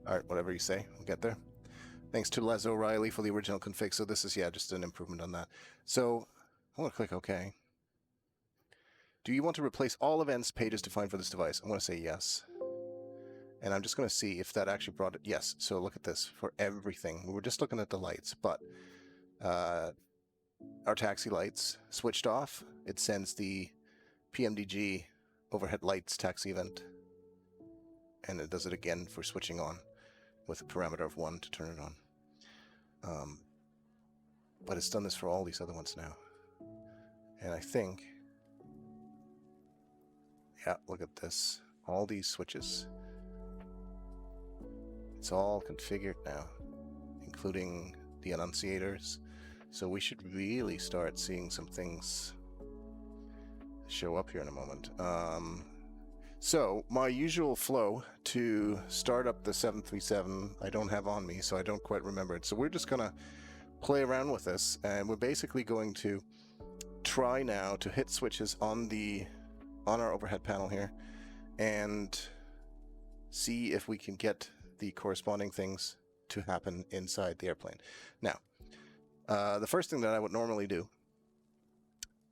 S1: Alright, whatever you say, we'll get there. Thanks to Les O'Reilly for the original config. So this is, yeah, just an improvement on that. So I'm going to click OK. Do you want to replace all events pages defined for this device? I'm going to say yes. And I'm just going to see if that actually brought it. Yes. So look at this for everything. We were just looking at the lights, but our taxi lights switched off. It sends the PMDG overhead lights taxi event. And it does it again for switching on with a parameter of 1 to turn it on. But it's done this for all these other ones now. And I think, yeah, look at this. All these switches. It's all configured now, including the annunciators. So we should really start seeing some things show up here in a moment. So my usual flow to start up the 737, I don't have on me, so I don't quite remember it. So we're just gonna play around with this, and we're basically going to try now to hit switches on our overhead panel here and see if we can get the corresponding things to happen inside the airplane. Now, the first thing that I would normally do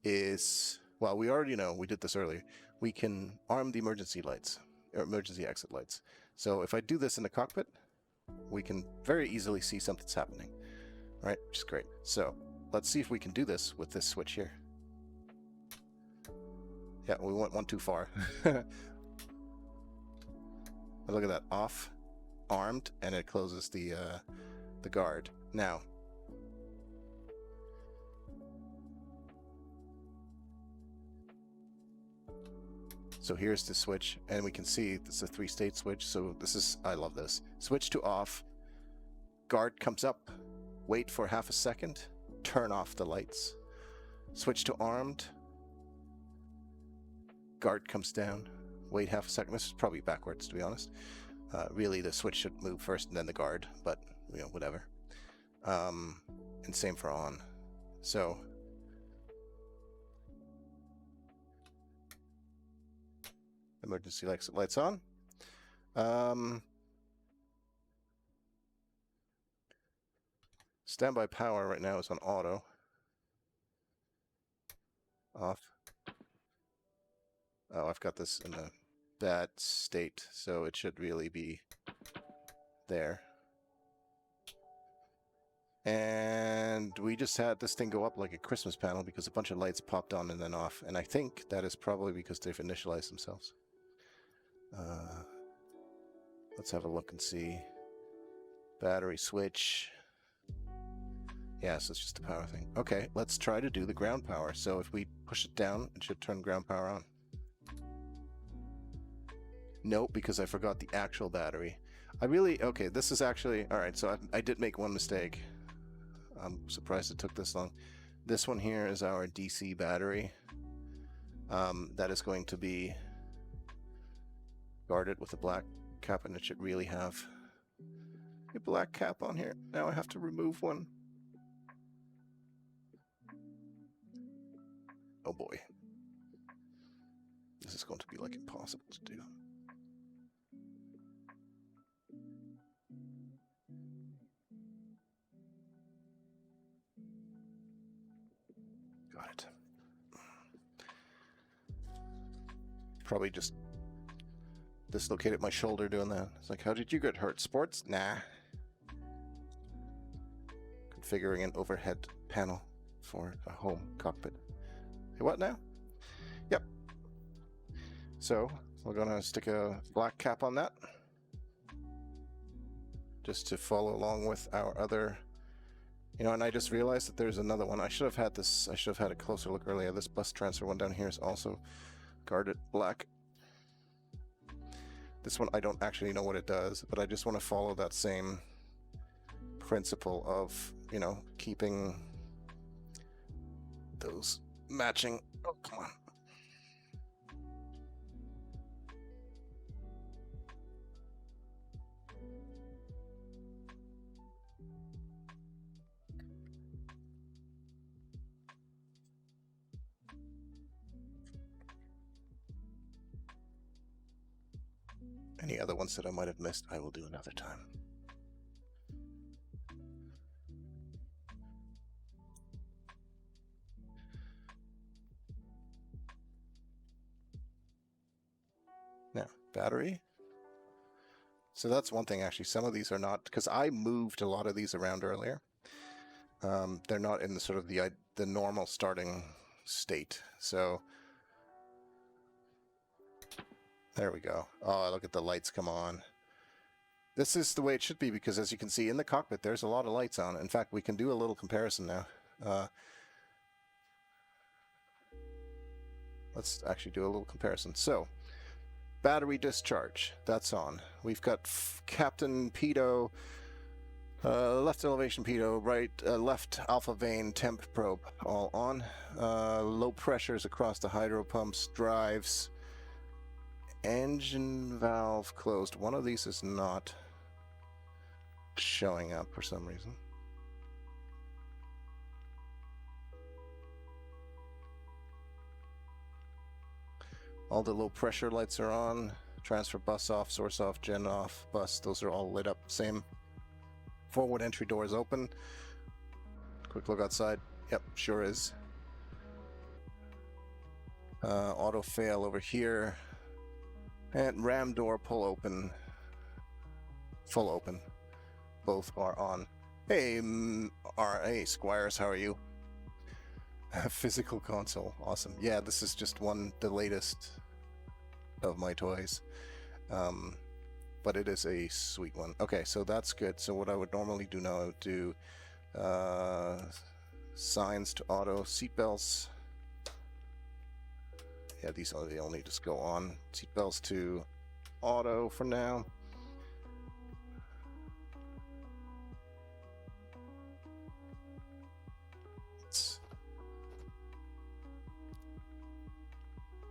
S1: is, well, we already know, we did this earlier, we can arm the emergency lights, or emergency exit lights. So if I do this in the cockpit, we can very easily see something's happening, right? Which is great. So let's see if we can do this with this switch here. Yeah, we went one too far. Look at that, off, armed, and it closes the guard. Now, so here's the switch, and we can see it's a 3-state switch. So this is, I love this. Switch to off, guard comes up, wait for half a second, turn off the lights. Switch to armed, guard comes down, wait half a second. This is probably backwards, to be honest. Really, the switch should move first and then the guard, but you know, whatever. And same for on. So emergency lights on. Standby power right now is on auto. Off. Oh, I've got this in a bad state, so it should really be there. And we just had this thing go up like a Christmas panel because a bunch of lights popped on and then off. And I think that is probably because they've initialized themselves. Let's have a look and see. Battery switch. Yes, it's just a power thing. Okay, let's try to do the ground power. So if we push it down, it should turn ground power on. Nope, because I forgot the actual battery. Okay, this is actually, all right, so I did make one mistake. I'm surprised it took this long. This one here is our DC battery. That is going to be guarded with a black cap, and it should really have a black cap on here. Now I have to remove one. Oh boy. This is going to be like impossible to do. Got it. Probably just dislocated my shoulder doing that. It's like, how did you get hurt? Sports? Nah. Configuring an overhead panel for a home cockpit. Hey, what now? Yep. So we're gonna stick a black cap on that, just to follow along with our other, you know, and I just realized that there's another one. I should have had this, I should have had a closer look earlier. This bus transfer one down here is also guarded black. This one, I don't actually know what it does, but I just want to follow that same principle of, you know, keeping those matching. Oh, come on. Any other ones that I might have missed, I will do another time. Now, battery. So that's one thing, actually. Some of these are not, because I moved a lot of these around earlier. They're not in the sort of the normal starting state. So there we go. Oh, look at the lights come on. This is the way it should be, because as you can see in the cockpit, there's a lot of lights on. In fact, we can do a little comparison now. Let's actually do a little comparison. So, battery discharge, that's on. We've got Captain Pedo, left elevation Pedo, right, left alpha vane temp probe, all on. Low pressures across the hydro pumps, drives. Engine valve closed. One of these is not showing up for some reason. All the low pressure lights are on. Transfer bus off, source off, gen off, bus. Those are all lit up. Same. Forward entry door is open. Quick look outside. Yep, sure is. Auto fail over here. And ram door pull open, full open. Both are on. Hey, hey, Squires, how are you? Physical console, awesome. Yeah, this is just the latest of my toys. but it is a sweet one. Okay, so that's good. So what I would normally do now, I would do signs to auto, seatbelts. Yeah, these are the only just go on. Seatbelts to auto for now.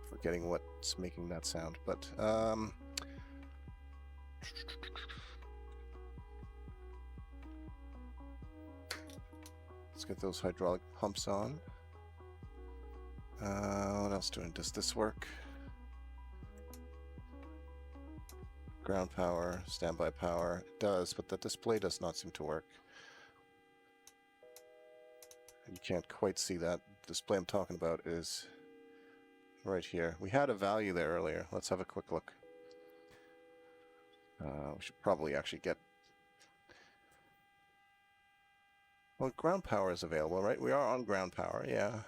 S1: Forgetting what's making that sound, but let's get those hydraulic pumps on. What else does this work? Ground power, standby power. It does, but the display does not seem to work. You can't quite see that. The display I'm talking about is right here. We had a value there earlier. Let's have a quick look. We should probably actually get... Well, ground power is available, right? We are on ground power, yeah.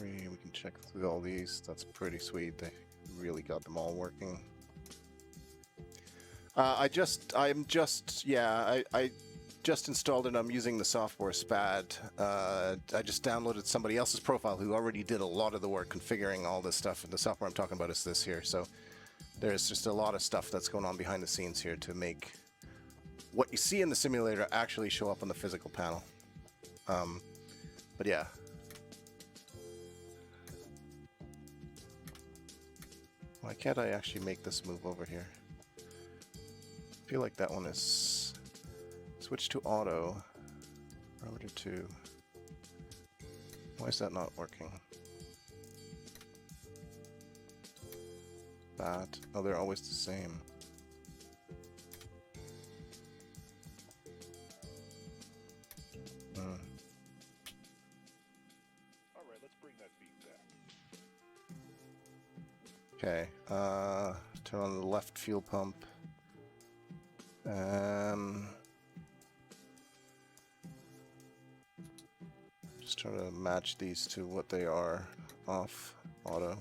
S1: We can check through all these. That's pretty sweet. They really got them all working. I just installed it. I'm using the software SPAD. I just downloaded somebody else's profile who already did a lot of the work configuring all this stuff. And the software I'm talking about is this here. So there's just a lot of stuff that's going on behind the scenes here to make what you see in the simulator actually show up on the physical panel. But yeah. Why can't I actually make this move over here? I feel like that one is... Switch to auto. Rotor 2. Why is that not working? That. Oh, they're always the same.
S3: Alright, let's bring that beat back.
S1: Okay, turn on the left fuel pump. Just try to match these to what they are. Off, auto.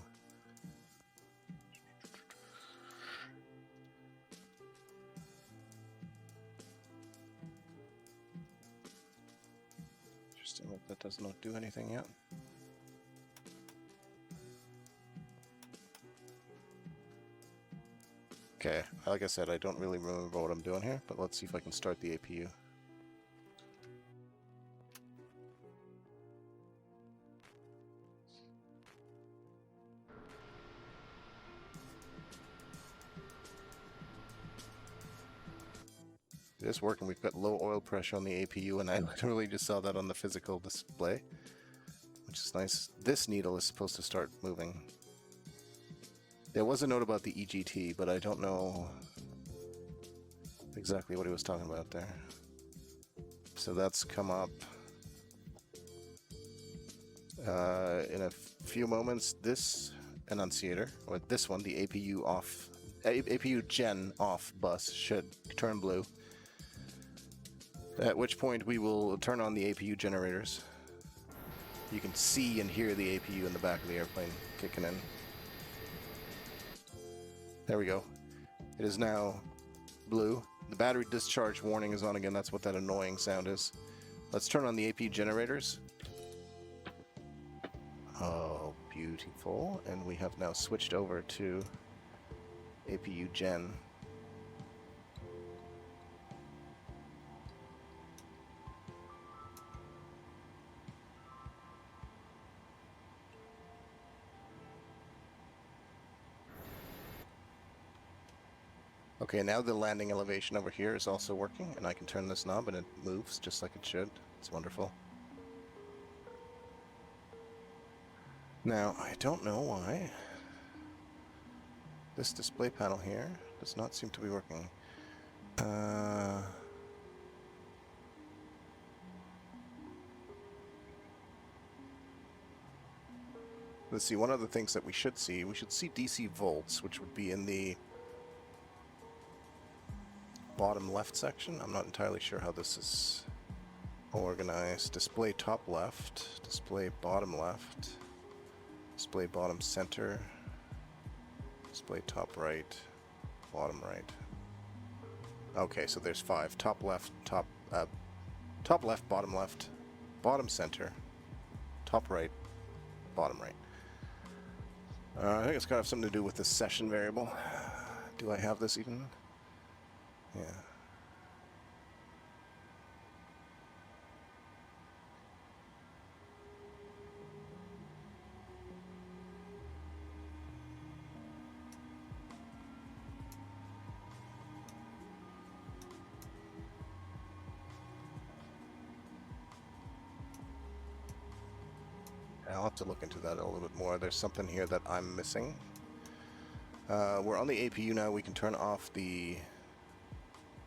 S1: Interesting that does not do anything yet. Okay, like I said, I don't really remember what I'm doing here, but let's see if I can start the APU. It is working. We've got low oil pressure on the APU, and I literally just saw that on the physical display, which is nice. This needle is supposed to start moving. There was a note about the EGT, but I don't know exactly what he was talking about there. So that's come up. In a few moments, this annunciator, or this one, the APU off, APU gen off bus should turn blue. At which point we will turn on the APU generators. You can see and hear the APU in the back of the airplane kicking in. There we go. It is now blue. The battery discharge warning is on again. That's what that annoying sound is. Let's turn on the APU generators. Oh, beautiful. And we have now switched over to APU gen. Okay, now the landing elevation over here is also working, and I can turn this knob and it moves just like it should. It's wonderful. Now, I don't know why this display panel here does not seem to be working. Let's see, one of the things that we should see DC volts, which would be in the bottom left section. I'm not entirely sure how this is organized. Display top left, display bottom left, display bottom center, display top right, bottom right. Okay, so there's 5. Top left, top left, bottom center, top right, bottom right. I think it's got to have something to do with the session variable. Do I have this even? Yeah. I'll have to look into that a little bit more. There's something here that I'm missing. We're on the APU now. We can turn off the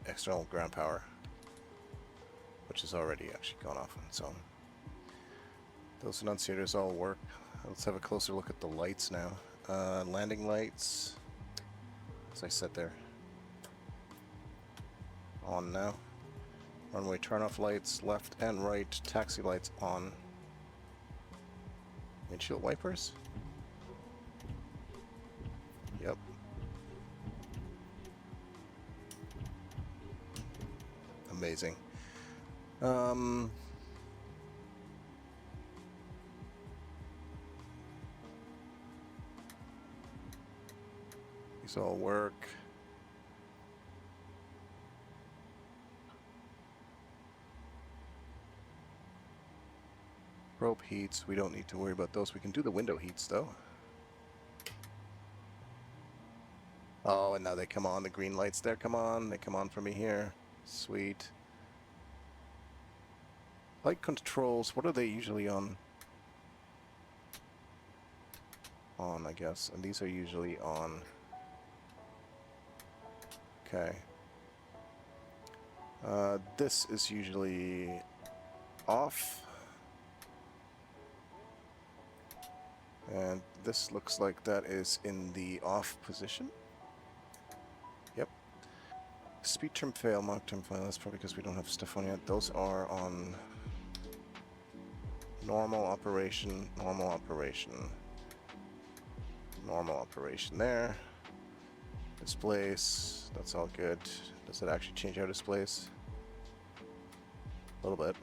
S1: external ground power, which is already actually gone off on its own. Those enunciators all work. Let's have a closer look at the lights now. Landing lights, as I said, there on now. Runway turn-off lights, left and right. Taxi lights on. Windshield wipers? Yep. Amazing. These all work. Rope heats, we don't need to worry about those. We can do the window heats though. Oh, and now they come on, the green lights there come on. They come on for me here. Sweet. Light controls, what are they usually on? On, I guess. And these are usually on. Okay. This is usually off. And this looks like that is in the off position. Yep. Speed trim fail, mark trim fail. That's probably because we don't have stuff on yet. Those are on normal operation, normal operation, normal operation there. Displays, that's all good. Does it actually change our displays? A little bit.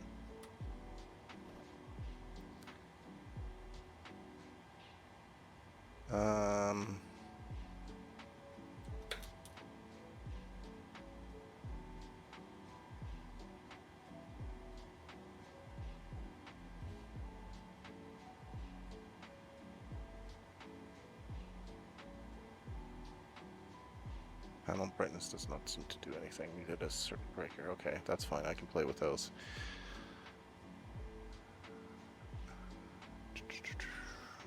S1: Panel brightness does not seem to do anything. Neither does circuit breaker. Okay, that's fine. I can play with those.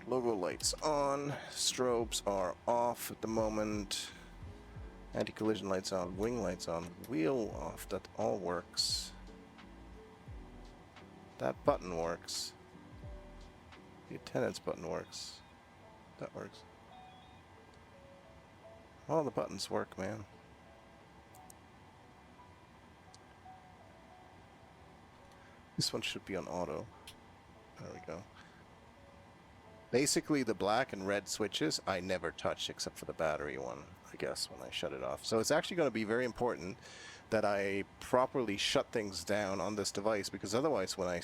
S1: Logo lights on. Strobes are off at the moment. Anti-collision lights on. Wing lights on. Wheel off. That all works. That button works. The attendance button works. That works. All the buttons work, man. This one should be on auto. There we go. Basically, the black and red switches I never touch except for the battery one, I guess, when I shut it off. So it's actually going to be very important that I properly shut things down on this device, because otherwise when I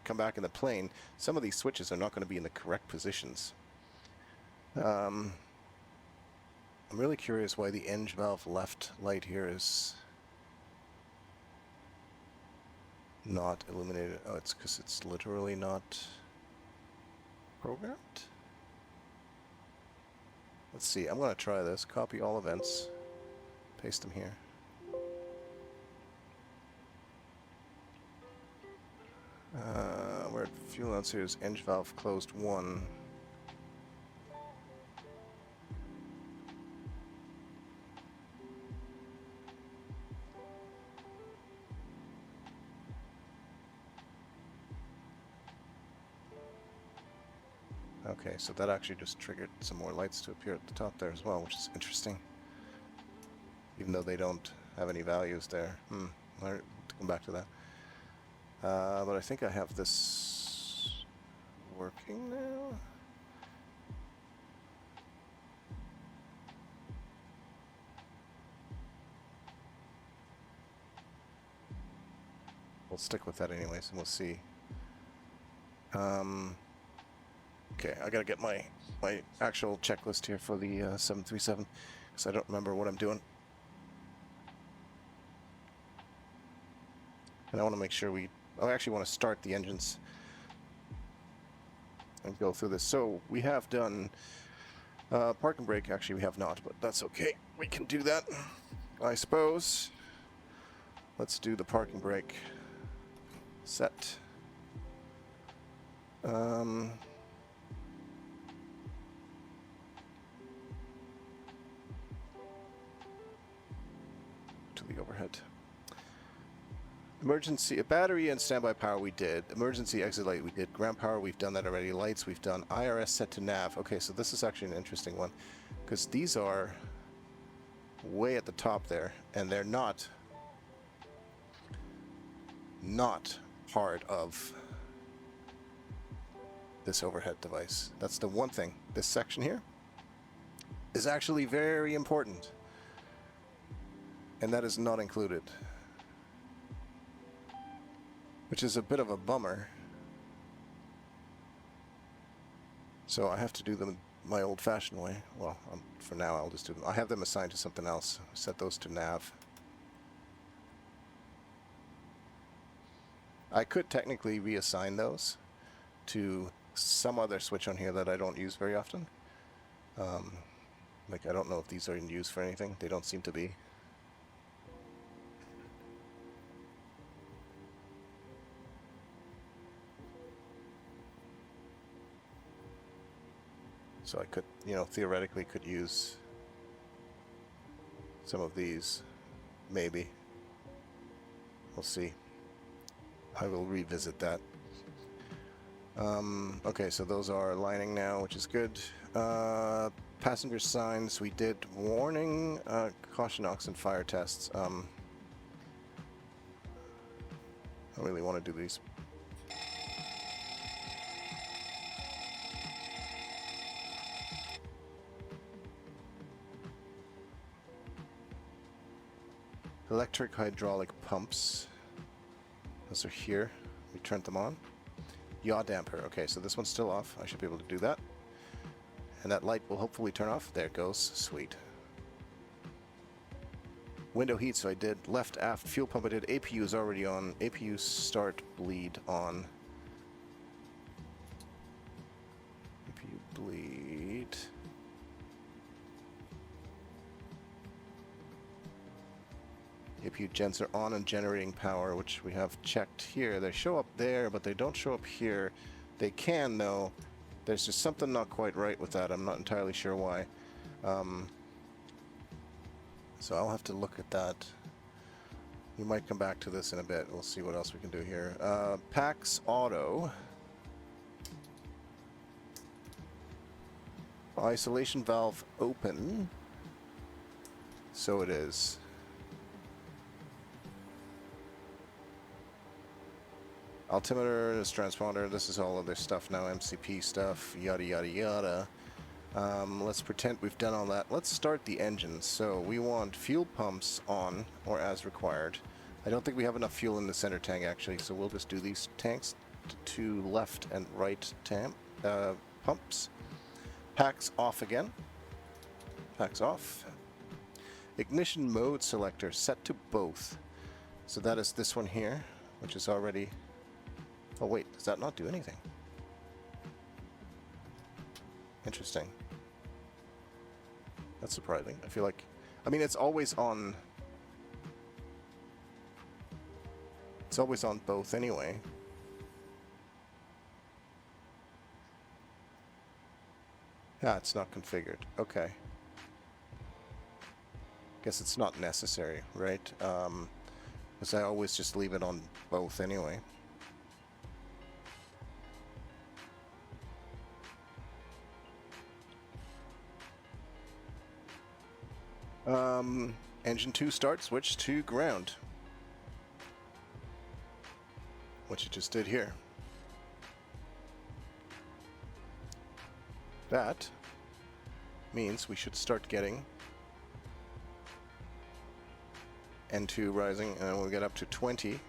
S1: come back in the plane, some of these switches are not going to be in the correct positions. I'm really curious why the eng valve left light here is not illuminated. Oh, it's because it's literally not programmed? Let's see, I'm going to try this. Copy all events. Paste them here. We're at fuel announcer's eng valve closed 1. Okay, so that actually just triggered some more lights to appear at the top there as well, which is interesting. Even though they don't have any values there. I'll have to come back to that. But I think I have this working now. We'll stick with that anyways, and we'll see. Okay, I gotta get my actual checklist here for the 737, because I don't remember what I'm doing. And I want to make sure I actually want to start the engines and go through this. So we have done park and brake. Actually, we have not, but that's okay. We can do that, I suppose. Let's do the parking brake. Set. To the overhead. Emergency, battery and standby power we did. Emergency exit light we did. Ground power, we've done that already. Lights we've done. IRS set to nav. Okay, so this is actually an interesting one, because these are way at the top there, and they're not part of this overhead device. That's the one thing. This section here is actually very important, and that is not included, which is a bit of a bummer. So I have to do them my old-fashioned way. Well, for now I'll just do them. I have them assigned to something else. Set those to nav. I could technically reassign those to some other switch on here that I don't use very often. Like, I don't know if these are in use for anything. They don't seem to be. So I could, theoretically could use some of these, maybe. We'll see. I will revisit that. Okay, so those are aligning now, which is good. Passenger signs, we did warning, caution oxen fire tests. I really want to do these. Electric hydraulic pumps. Those are here. We turned them on. Yaw damper. Okay, so this one's still off. I should be able to do that. And that light will hopefully turn off. There it goes. Sweet. Window heat, so I did left aft fuel pump. I did APU is already on. APU start bleed on. APU bleed. APU gens are on and generating power, which we have checked here. They show up there, but they don't show up here. They can, though. There's just something not quite right with that. I'm not entirely sure why. So I'll have to look at that. We might come back to this in a bit. We'll see what else we can do here. PAX Auto. Isolation valve open. So it is. Altimeter, this transponder, this is all other stuff now, MCP stuff, yada yada yada. Let's pretend we've done all that. Let's start the engines. So we want fuel pumps on, or as required. I don't think we have enough fuel in the center tank actually, so we'll just do these tanks to left and right pumps. Packs off again. Packs off. Ignition mode selector set to both. So that is this one here, which is already... Oh wait, does that not do anything? Interesting. That's surprising. I feel like... I mean, it's always on... It's always on both anyway. Ah, it's not configured. Okay. Guess it's not necessary, right? Because I always just leave it on both anyway. Engine 2 start, switch to ground. What you just did here. That means we should start getting N2 rising, and when we get up to 20,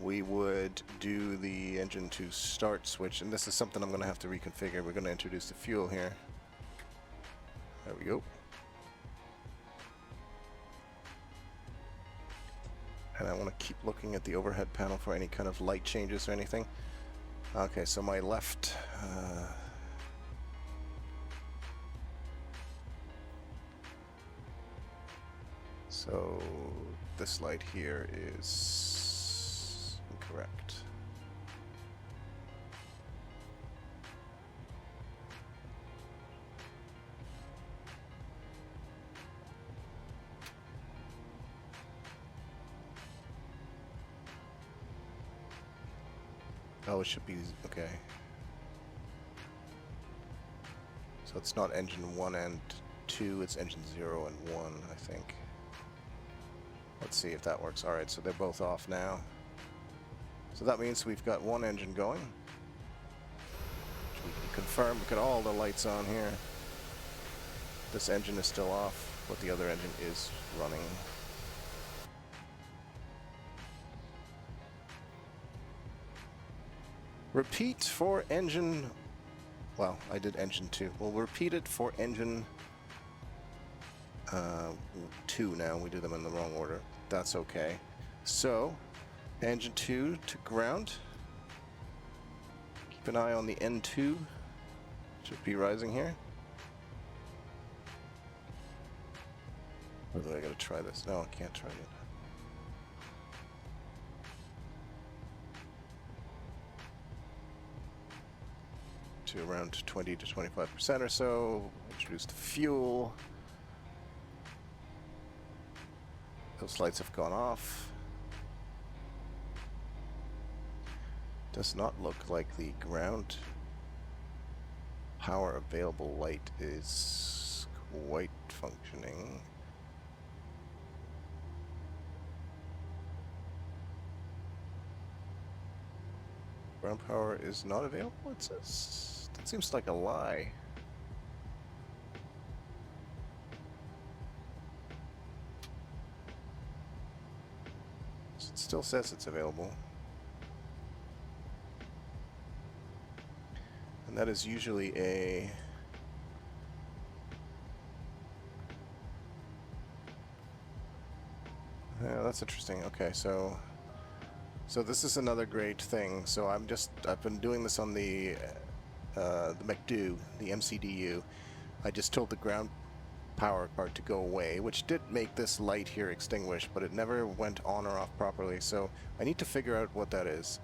S1: we would do the engine 2 start switch, and this is something I'm going to have to reconfigure. We're going to introduce the fuel here. There we go. And I want to keep looking at the overhead panel for any kind of light changes or anything. Okay, so my left so this light here is incorrect. Oh, it should be okay. So it's not engine 1 and 2, it's engine 0 and 1, I think. Let's see if that works. Alright, so they're both off now. So that means we've got one engine going. Which we can confirm. Look at all the lights on here. This engine is still off, but the other engine is running. Repeat for engine... Well, I did engine 2. We'll repeat it for engine 2 now. We did them in the wrong order. That's okay. So, engine 2 to ground. Keep an eye on the N2. Should be rising here. Or do I gotta try this? No, I can't try it. To around 20 to 25% or so. Introduce the fuel. Those lights have gone off. Does not look like the ground power available light is quite functioning. Ground power is not available, it says. That seems like a lie. It still says it's available. And that is usually a... Yeah, that's interesting. Okay, so this is another great thing. So I've been doing this on the McDo, the MCDU. I just told the ground power part to go away, which did make this light here extinguish, but it never went on or off properly. So I need to figure out what that is.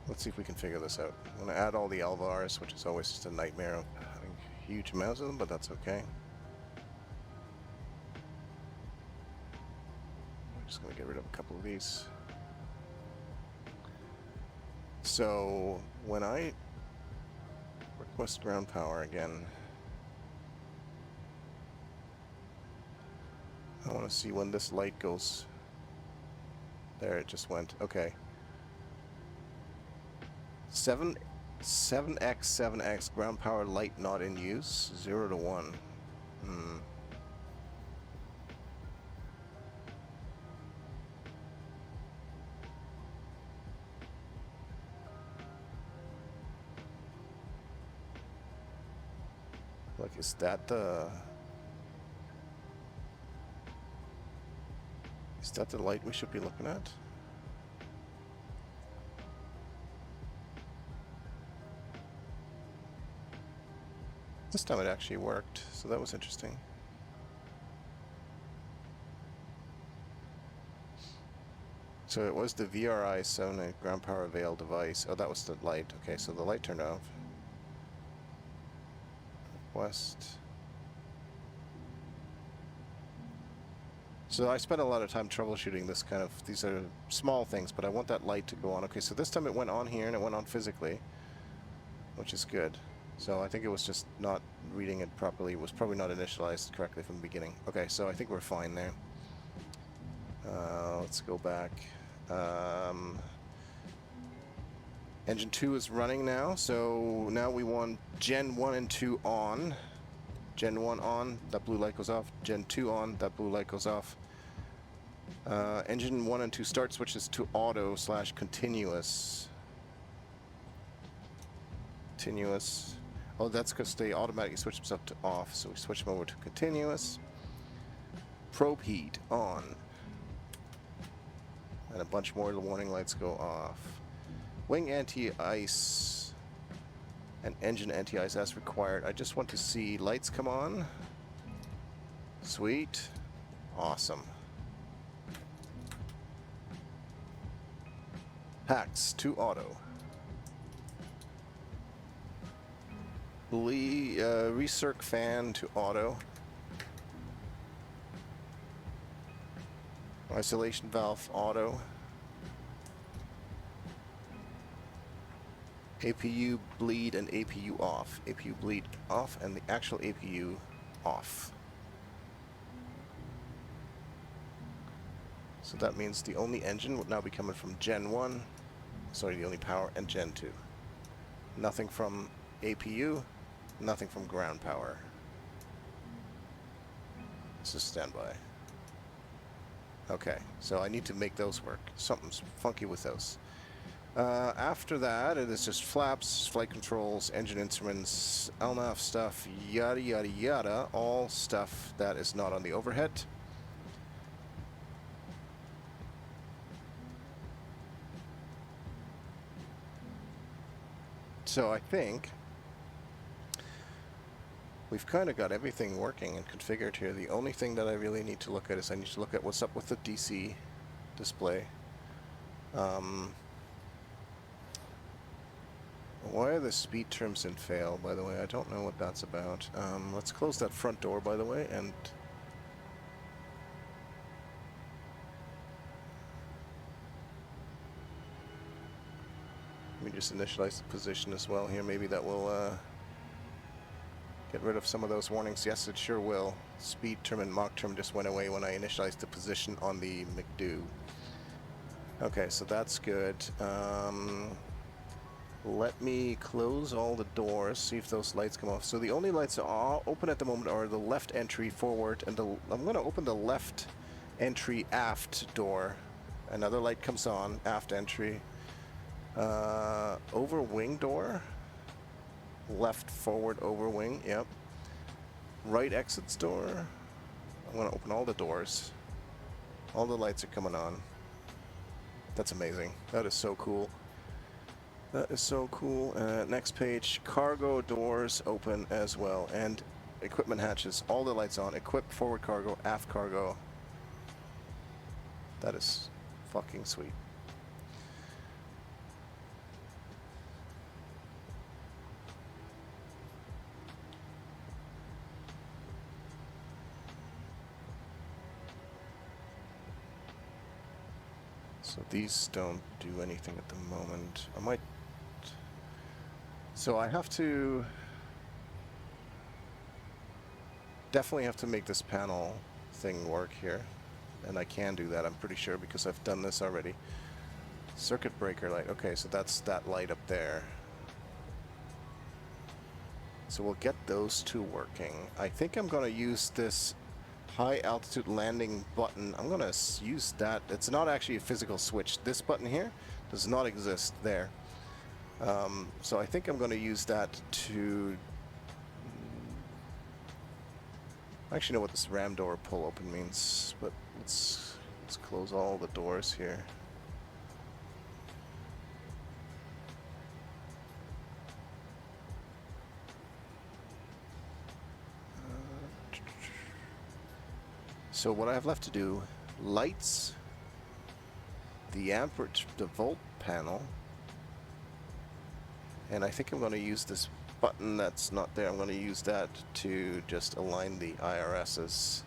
S1: Let's see if we can figure this out. I'm going to add all the LVARs, which is always just a nightmare of having huge amounts of them, but that's okay. I'm just going to get rid of a couple of these. So when I request ground power again, I want to see when this light goes. There, it just went. Okay. 7x ground power light not in use, 0 to 1. Like, is that the light we should be looking at? This time it actually worked, so that was interesting. So it was the VRI 7 ground power avail device. Oh, that was the light. Okay, so the light turned off. Request. So I spent a lot of time troubleshooting this kind of, these are small things, but I want that light to go on. Okay, so this time it went on here and it went on physically, which is good. So I think it was just not reading it properly. It was probably not initialized correctly from the beginning. Okay, so I think we're fine there. Let's go back. Engine 2 is running now, so now we want Gen 1 and 2 on. Gen 1 on, that blue light goes off. Gen 2 on, that blue light goes off. Engine 1 and 2 start switches to auto / continuous. Continuous. Oh, that's because they automatically switch themselves to off, so we switch them over to continuous. Probe heat on. And a bunch more of the warning lights go off. Wing anti-ice and engine anti-ice as required. I just want to see lights come on. Sweet. Awesome. Hacks to auto. Recirc fan to auto. Isolation valve auto. APU bleed and APU off. APU bleed off and the actual APU off. So that means the only engine would now be coming from Gen 1. Sorry, the only power, and Gen 2. Nothing from APU, nothing from ground power. This is standby. Okay, so I need to make those work. Something's funky with those. After that, it is just flaps, flight controls, engine instruments, LNAV stuff, yada yada yada, all stuff that is not on the overhead. So I think we've kind of got everything working and configured here. The only thing that I really need to look at is I need to look at what's up with the DC display. Why are the speed terms in fail, by the way? I don't know what that's about. Let's close that front door, by the way, and let me just initialize the position as well here. Maybe that will get rid of some of those warnings. Yes, it sure will. Speed term and Mach term just went away when I initialized the position on the McDo. Okay, so that's good. Let me close all the doors, see if those lights come off. So the only lights that are open at the moment are the left entry forward, and I'm going to open the left entry aft door. Another light comes on, aft entry. Over wing door. Left forward over wing, yep. Right exits door. I'm going to open all the doors. All the lights are coming on. That's amazing. That is so cool. That is so cool. Next page, cargo doors open as well, and equipment hatches, all the lights on. Equip, forward cargo, aft cargo. That is fucking sweet. So these don't do anything at the moment. I might... So I have to... Definitely have to make this panel thing work here. And I can do that, I'm pretty sure, because I've done this already. Circuit breaker light. Okay, so that's that light up there. So we'll get those two working. I think I'm going to use this high altitude landing button. I'm going to use that. It's not actually a physical switch. This button here does not exist there. So I think I'm going to use that to... I actually know what this ram door pull open means, but let's close all the doors here. So what I have left to do, lights, the amperage, the volt panel, and I think I'm going to use this button that's not there. I'm going to use that to just align the IRSs.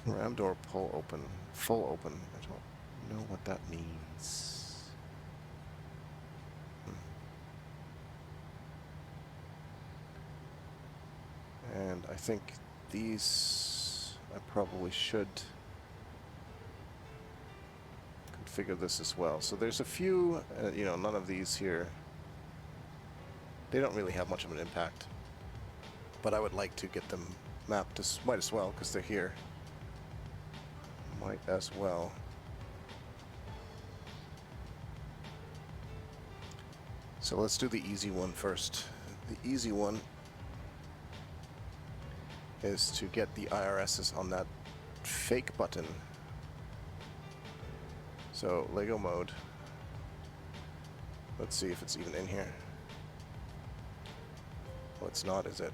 S1: Ram door pull open, full open. I don't know what that means. And I think these, I probably should configure this as well. So there's a few, you know, none of these here, they don't really have much of an impact. But I would like to get them mapped, might as well, because they're here. Might as well. So let's do the easy one first. The easy one is to get the IRSs on that fake button. So Lego mode. Let's see if it's even in here. Well, it's not, is it?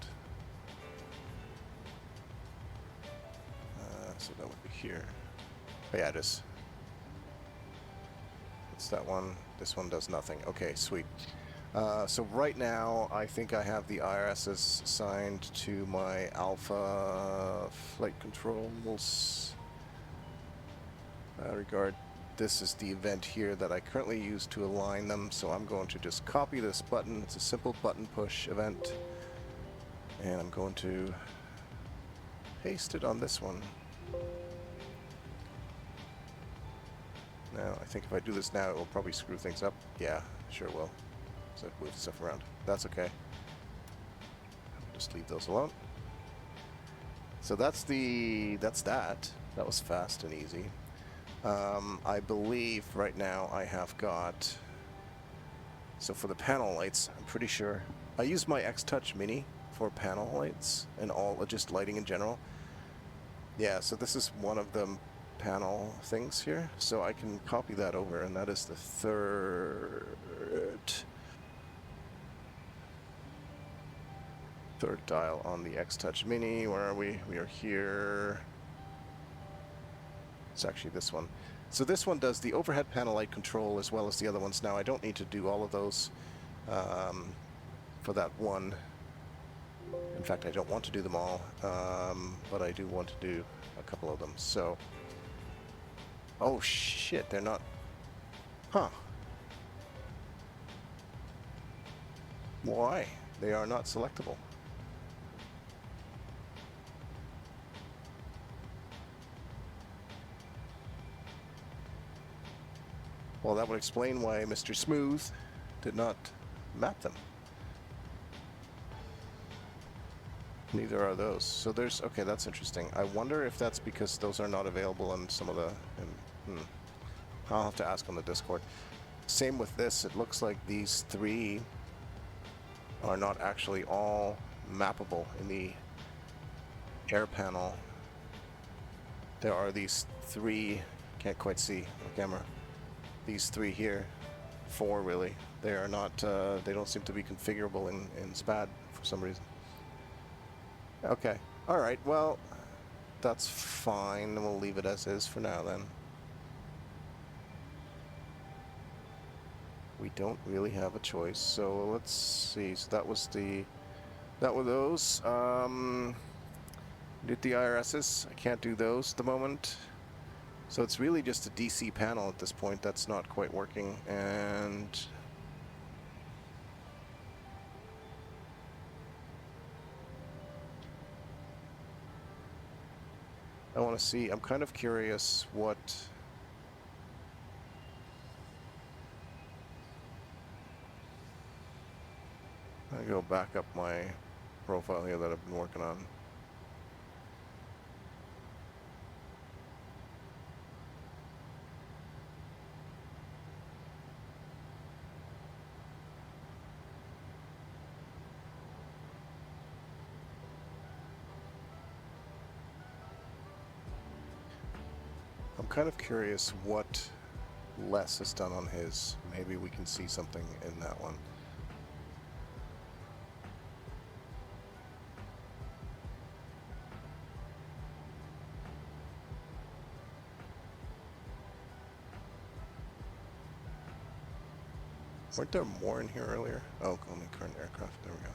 S1: So that would be here. Oh, yeah, it is. It's that one. This one does nothing. Okay, sweet. So right now, I think I have the IRSs assigned to my alpha flight controls. Regard, this is the event here that I currently use to align them. So I'm going to just copy this button. It's a simple button push event. And I'm going to paste it on this one. Now, I think if I do this now, it will probably screw things up. Yeah, sure will. So move stuff around. That's okay. Just leave those alone. So that's that. That was fast and easy. I believe right now I have got, so for the panel lights, I'm pretty sure I use my X-Touch Mini for panel lights and all just lighting in general. Yeah, so this is one of the panel things here, so I can copy that over, and that is the third dial on the X-Touch Mini. Where are we? We are here. It's actually this one. So this one does the overhead panel light control as well as the other ones. Now I don't need to do all of those for that one. In fact, I don't want to do them all, but I do want to do a couple of them. So, oh shit, they're not, huh. Why? They are not selectable. Well, that would explain why Mr. Smooth did not map them. Neither are those. So there's, okay, that's interesting. I wonder if that's because those are not available in some of the, I'll have to ask on the Discord. Same with this, it looks like these three are not actually all mappable in the air panel. There are these three, can't quite see on camera, these three here, four really. They are not, they don't seem to be configurable in SPAD for some reason. Okay, alright, well, that's fine, we'll leave it as is for now then. We don't really have a choice, so let's see, so that were those. Did the IRSs, I can't do those at the moment. So it's really just a DC panel at this point that's not quite working, and I want to see, I'm kind of curious what I go back up my profile here that I've been working on. I'm kind of curious what Les has done on his. Maybe we can see something in that one. Weren't there more in here earlier? Oh, only current aircraft. There we go.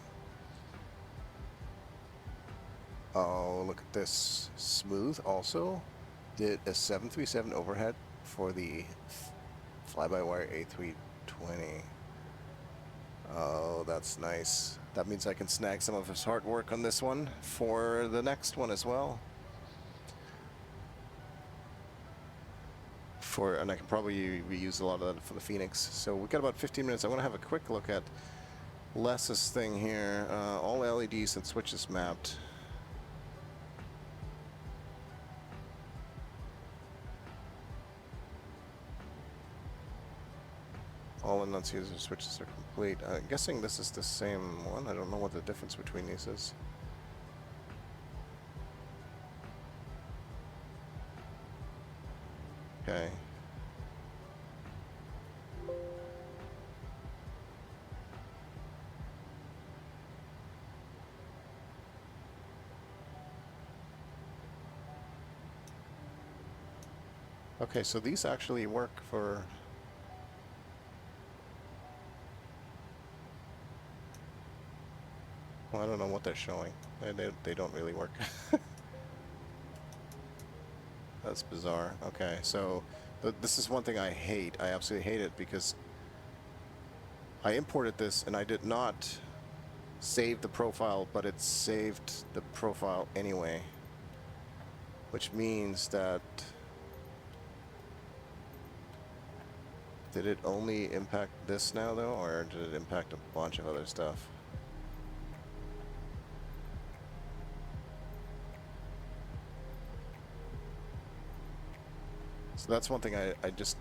S1: Oh, look at this. Smooth also did a 737 overhead for the fly-by-wire A320. Oh, that's nice. That means I can snag some of his hard work on this one for the next one as well. And I can probably reuse a lot of that for the Phoenix. So we've got about 15 minutes. I want to have a quick look at Les's thing here. All LEDs and switches mapped. All enunciators and switches are complete. I'm guessing this is the same one. I don't know what the difference between these is. Okay. Okay, so these actually work for... Well, I don't know what they're showing. They don't really work. That's bizarre. Okay, so this is one thing I hate. I absolutely hate it because I imported this and I did not save the profile, but it saved the profile anyway. Which means that... Did it only impact this now though, or did it impact a bunch of other stuff? So that's one thing I just,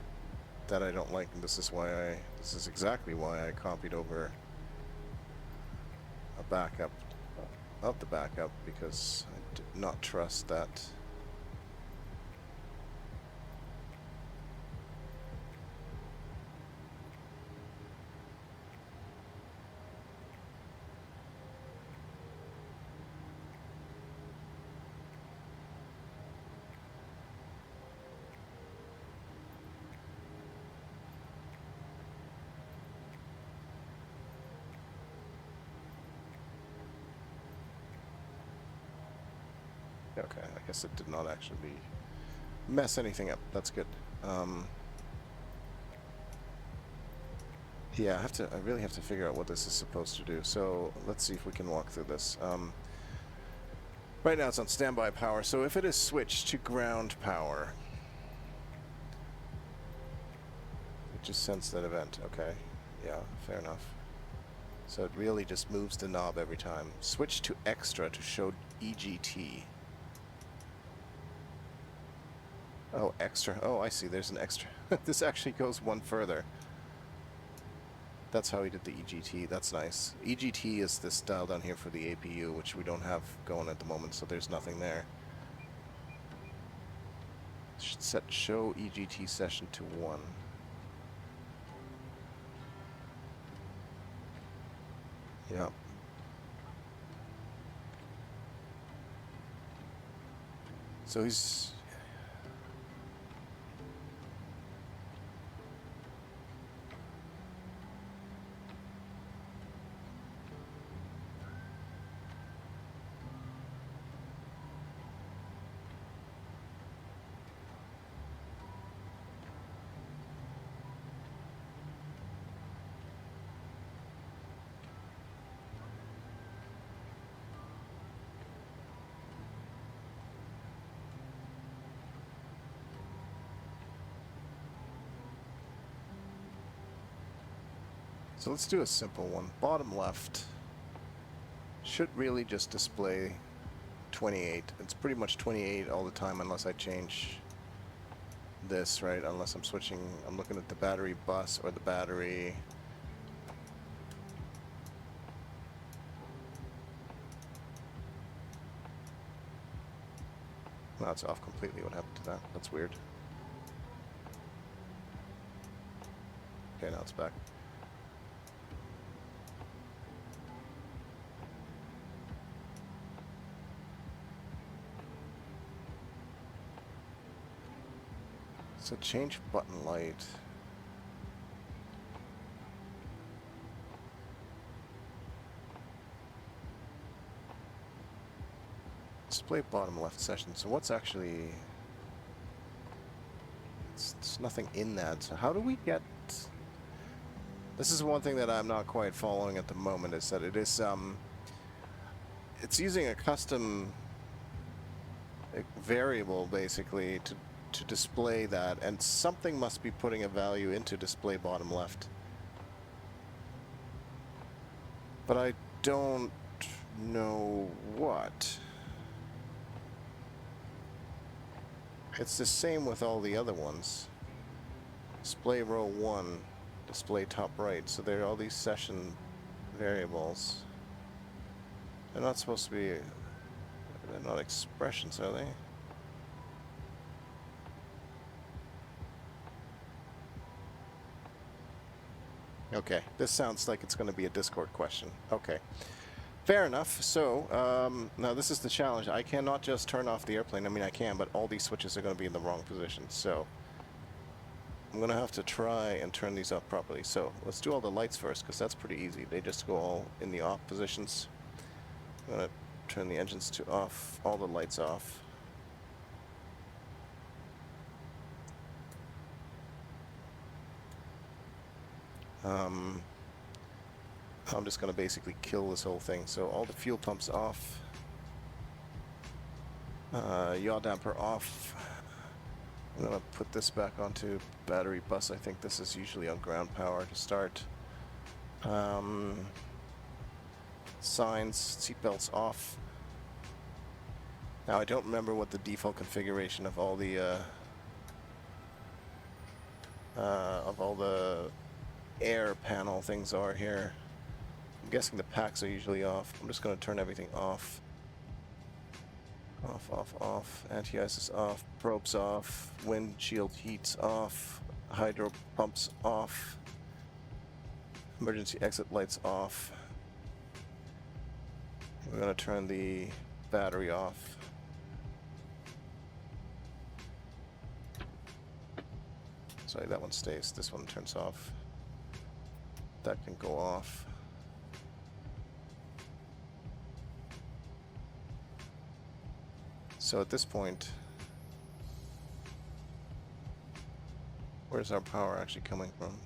S1: that I don't like, and this is exactly why I copied over a backup of the backup, because I did not trust that. Okay, I guess it did not actually mess anything up. That's good. Yeah, I really have to figure out what this is supposed to do. So let's see if we can walk through this. Right now it's on standby power. So if it is switched to ground power, it just sends that event. Okay, yeah, fair enough. So it really just moves the knob every time. Switch to extra to show EGT. Oh, extra. Oh, I see. There's an extra. This actually goes one further. That's how he did the EGT. That's nice. EGT is this dial down here for the APU, which we don't have going at the moment, so there's nothing there. Should set show EGT session to 1. Yeah. So he's... So let's do a simple one. Bottom left should really just display 28. It's pretty much 28 all the time unless I change this, right? Unless I'm switching, I'm looking at the battery bus or the battery. Now it's off completely. What happened to that? That's weird. Okay, now it's back. So change button light. display bottom left session. So what's actually... It's nothing in that. So how do we get... This is one thing that I'm not quite following at the moment, is that it is, it's using a custom variable, basically, to display that, and something must be putting a value into display bottom left. But I don't know what. It's the same with all the other ones. Display row 1, display top right. So there are all these session variables. They're not supposed to be... They're not expressions, are they? Okay, this sounds like it's going to be a Discord question. Okay. Fair enough. So, now this is the challenge. I cannot just turn off the airplane. I mean, I can, but all these switches are going to be in the wrong position. So, I'm going to have to try and turn these off properly. So, let's do all the lights first, because that's pretty easy. They just go all in the off positions. I'm going to turn the engines to off, all the lights off. I'm just going to basically kill this whole thing. So all the fuel pumps off. Yaw damper off. I'm going to put this back onto battery bus. I think this is usually on ground power to start. Signs, seatbelts off. Now I don't remember what the default configuration of all the air panel things are here. I'm guessing the packs are usually off. I'm just going to turn everything off. Off, off, off. Anti-ice is off. Probes off. Windshield heats off. Hydro pumps off. Emergency exit lights off. We're going to turn the battery off. Sorry, that one stays. This one turns off. That can go off. So at this point, where's our power actually coming from?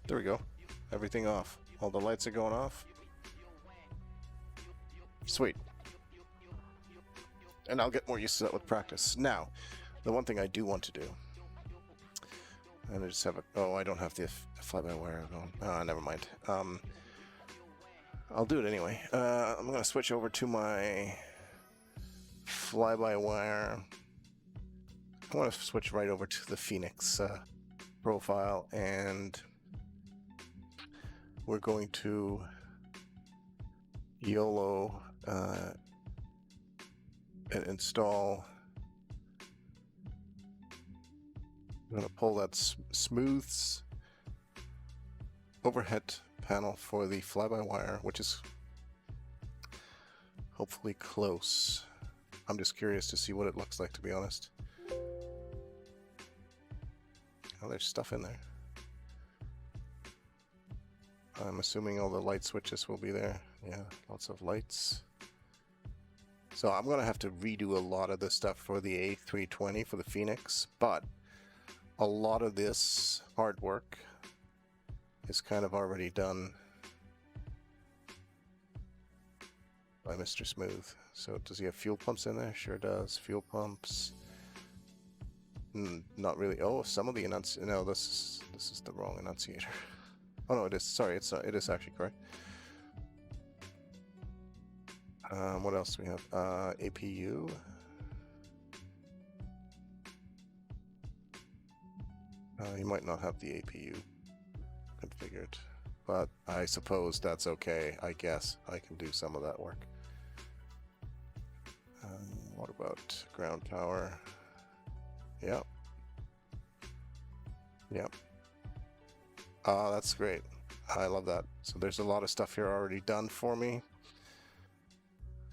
S1: There we go. Everything off. All the lights are going off. Sweet. And I'll get more used to that with practice. Now, the one thing I do want to do, and I just have a, oh, I don't have the fly-by-wire going. Never mind. I'll do it anyway. I'm going to switch over to my fly-by-wire. I want to switch right over to the Phoenix profile, and we're going to YOLO and install. I'm going to pull that smooths overhead panel for the fly-by-wire, which is hopefully close. I'm just curious to see what it looks like, to be honest. Oh, there's stuff in there. I'm assuming all the light switches will be there. Yeah, lots of lights. So I'm going to have to redo a lot of this stuff for the A320 for the Phoenix, but a lot of this hard work is kind of already done by Mr. Smooth. So does he have fuel pumps in there? Sure does. Fuel pumps. Not really. Oh, some of the enunciator. No, this is the wrong enunciator. Oh no, it is. Sorry, it is actually correct. What else do we have? APU. You might not have the APU configured, but I suppose that's okay. I guess I can do some of that work. What about ground power? Yep. Yep. That's great. I love that. So there's a lot of stuff here already done for me.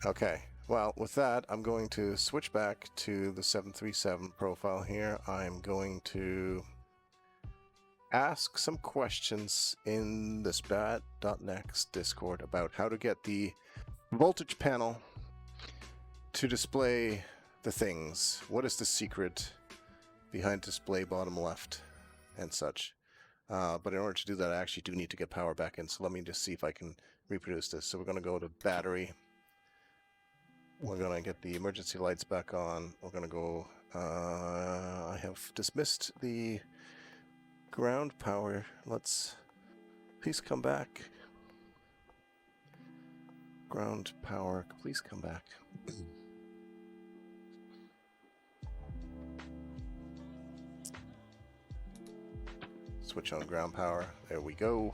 S1: Okay, well, with that, I'm going to switch back to the 737 profile here. I'm going to ask some questions in the SPAD.next Discord about how to get the voltage panel to display the things. What is the secret behind display bottom left and such? But in order to do that, I actually do need to get power back in. So let me just see if I can reproduce this. So we're going to go to battery. We're going to get the emergency lights back on. We're going to go... I have dismissed the ground power. Let's... Please come back. Ground power. Please come back. Switch on ground power. There we go.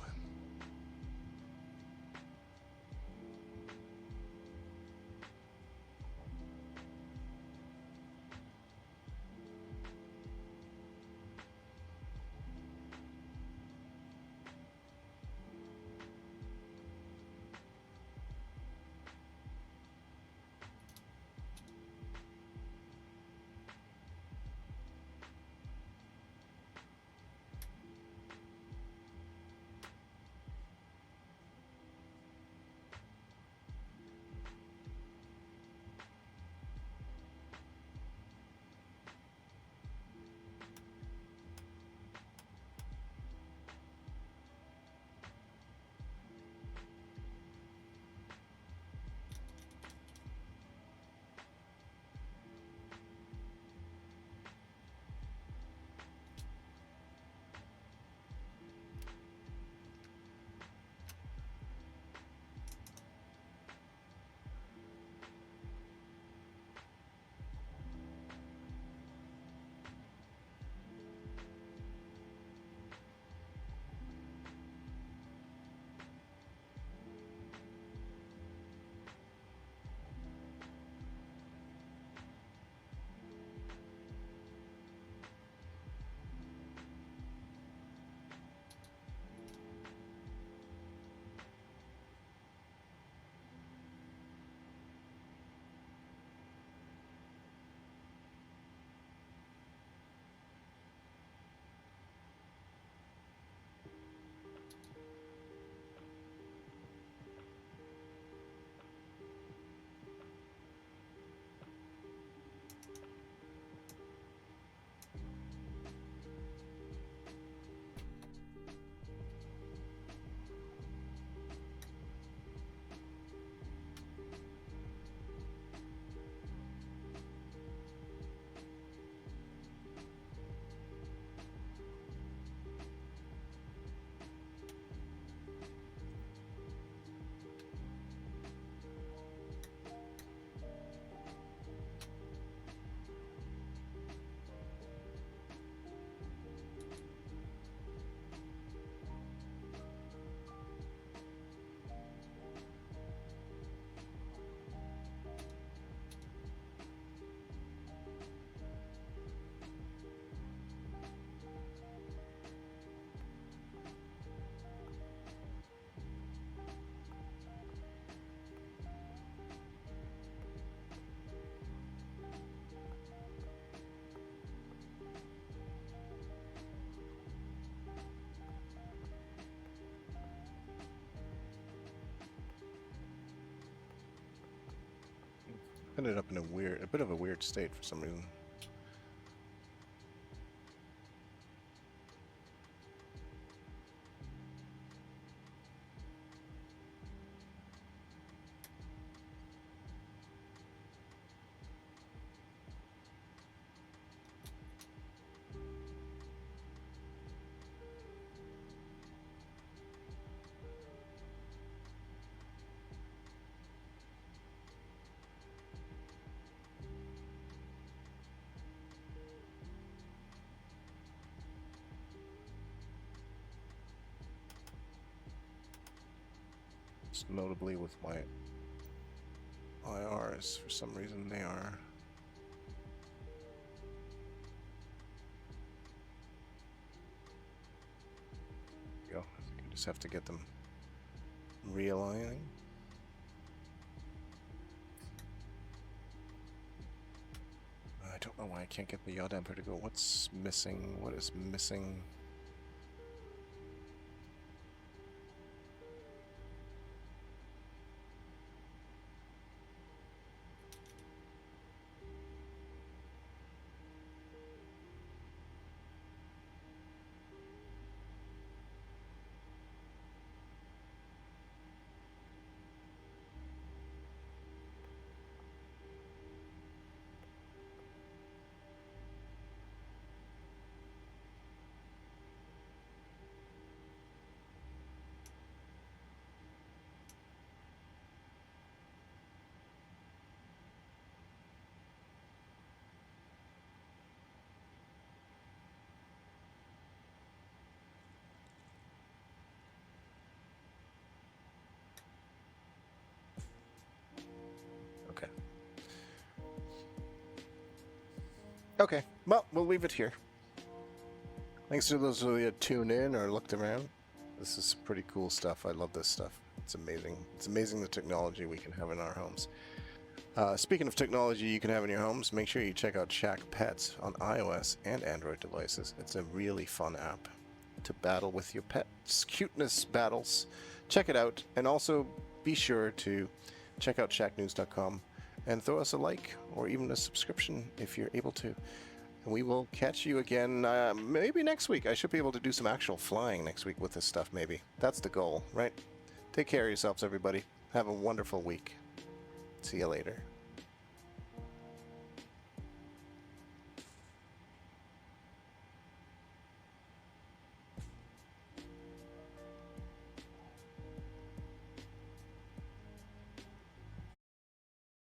S1: Ended up in a bit of a weird state for some reason. Notably with my IRs, for some reason they are go. I think I Just have to get them realigning. I don't know why I can't get the yaw damper to go. What's missing? What is missing? Okay. Okay, well, we'll leave it here. Thanks to those who tuned in or looked around. This is pretty cool stuff. I love this stuff. It's amazing. It's amazing the technology we can have in our homes. Speaking of technology you can have in your homes, make sure you check out Shack Pets on iOS and Android devices. It's a really fun app to battle with your pets. Cuteness battles. Check it out. And also be sure to check out shacknews.com and throw us a like or even a subscription if you're able to. And we will catch you again maybe next week. I should be able to do some actual flying next week with this stuff, maybe. That's the goal, right? Take care of yourselves, everybody. Have a wonderful week. See you later.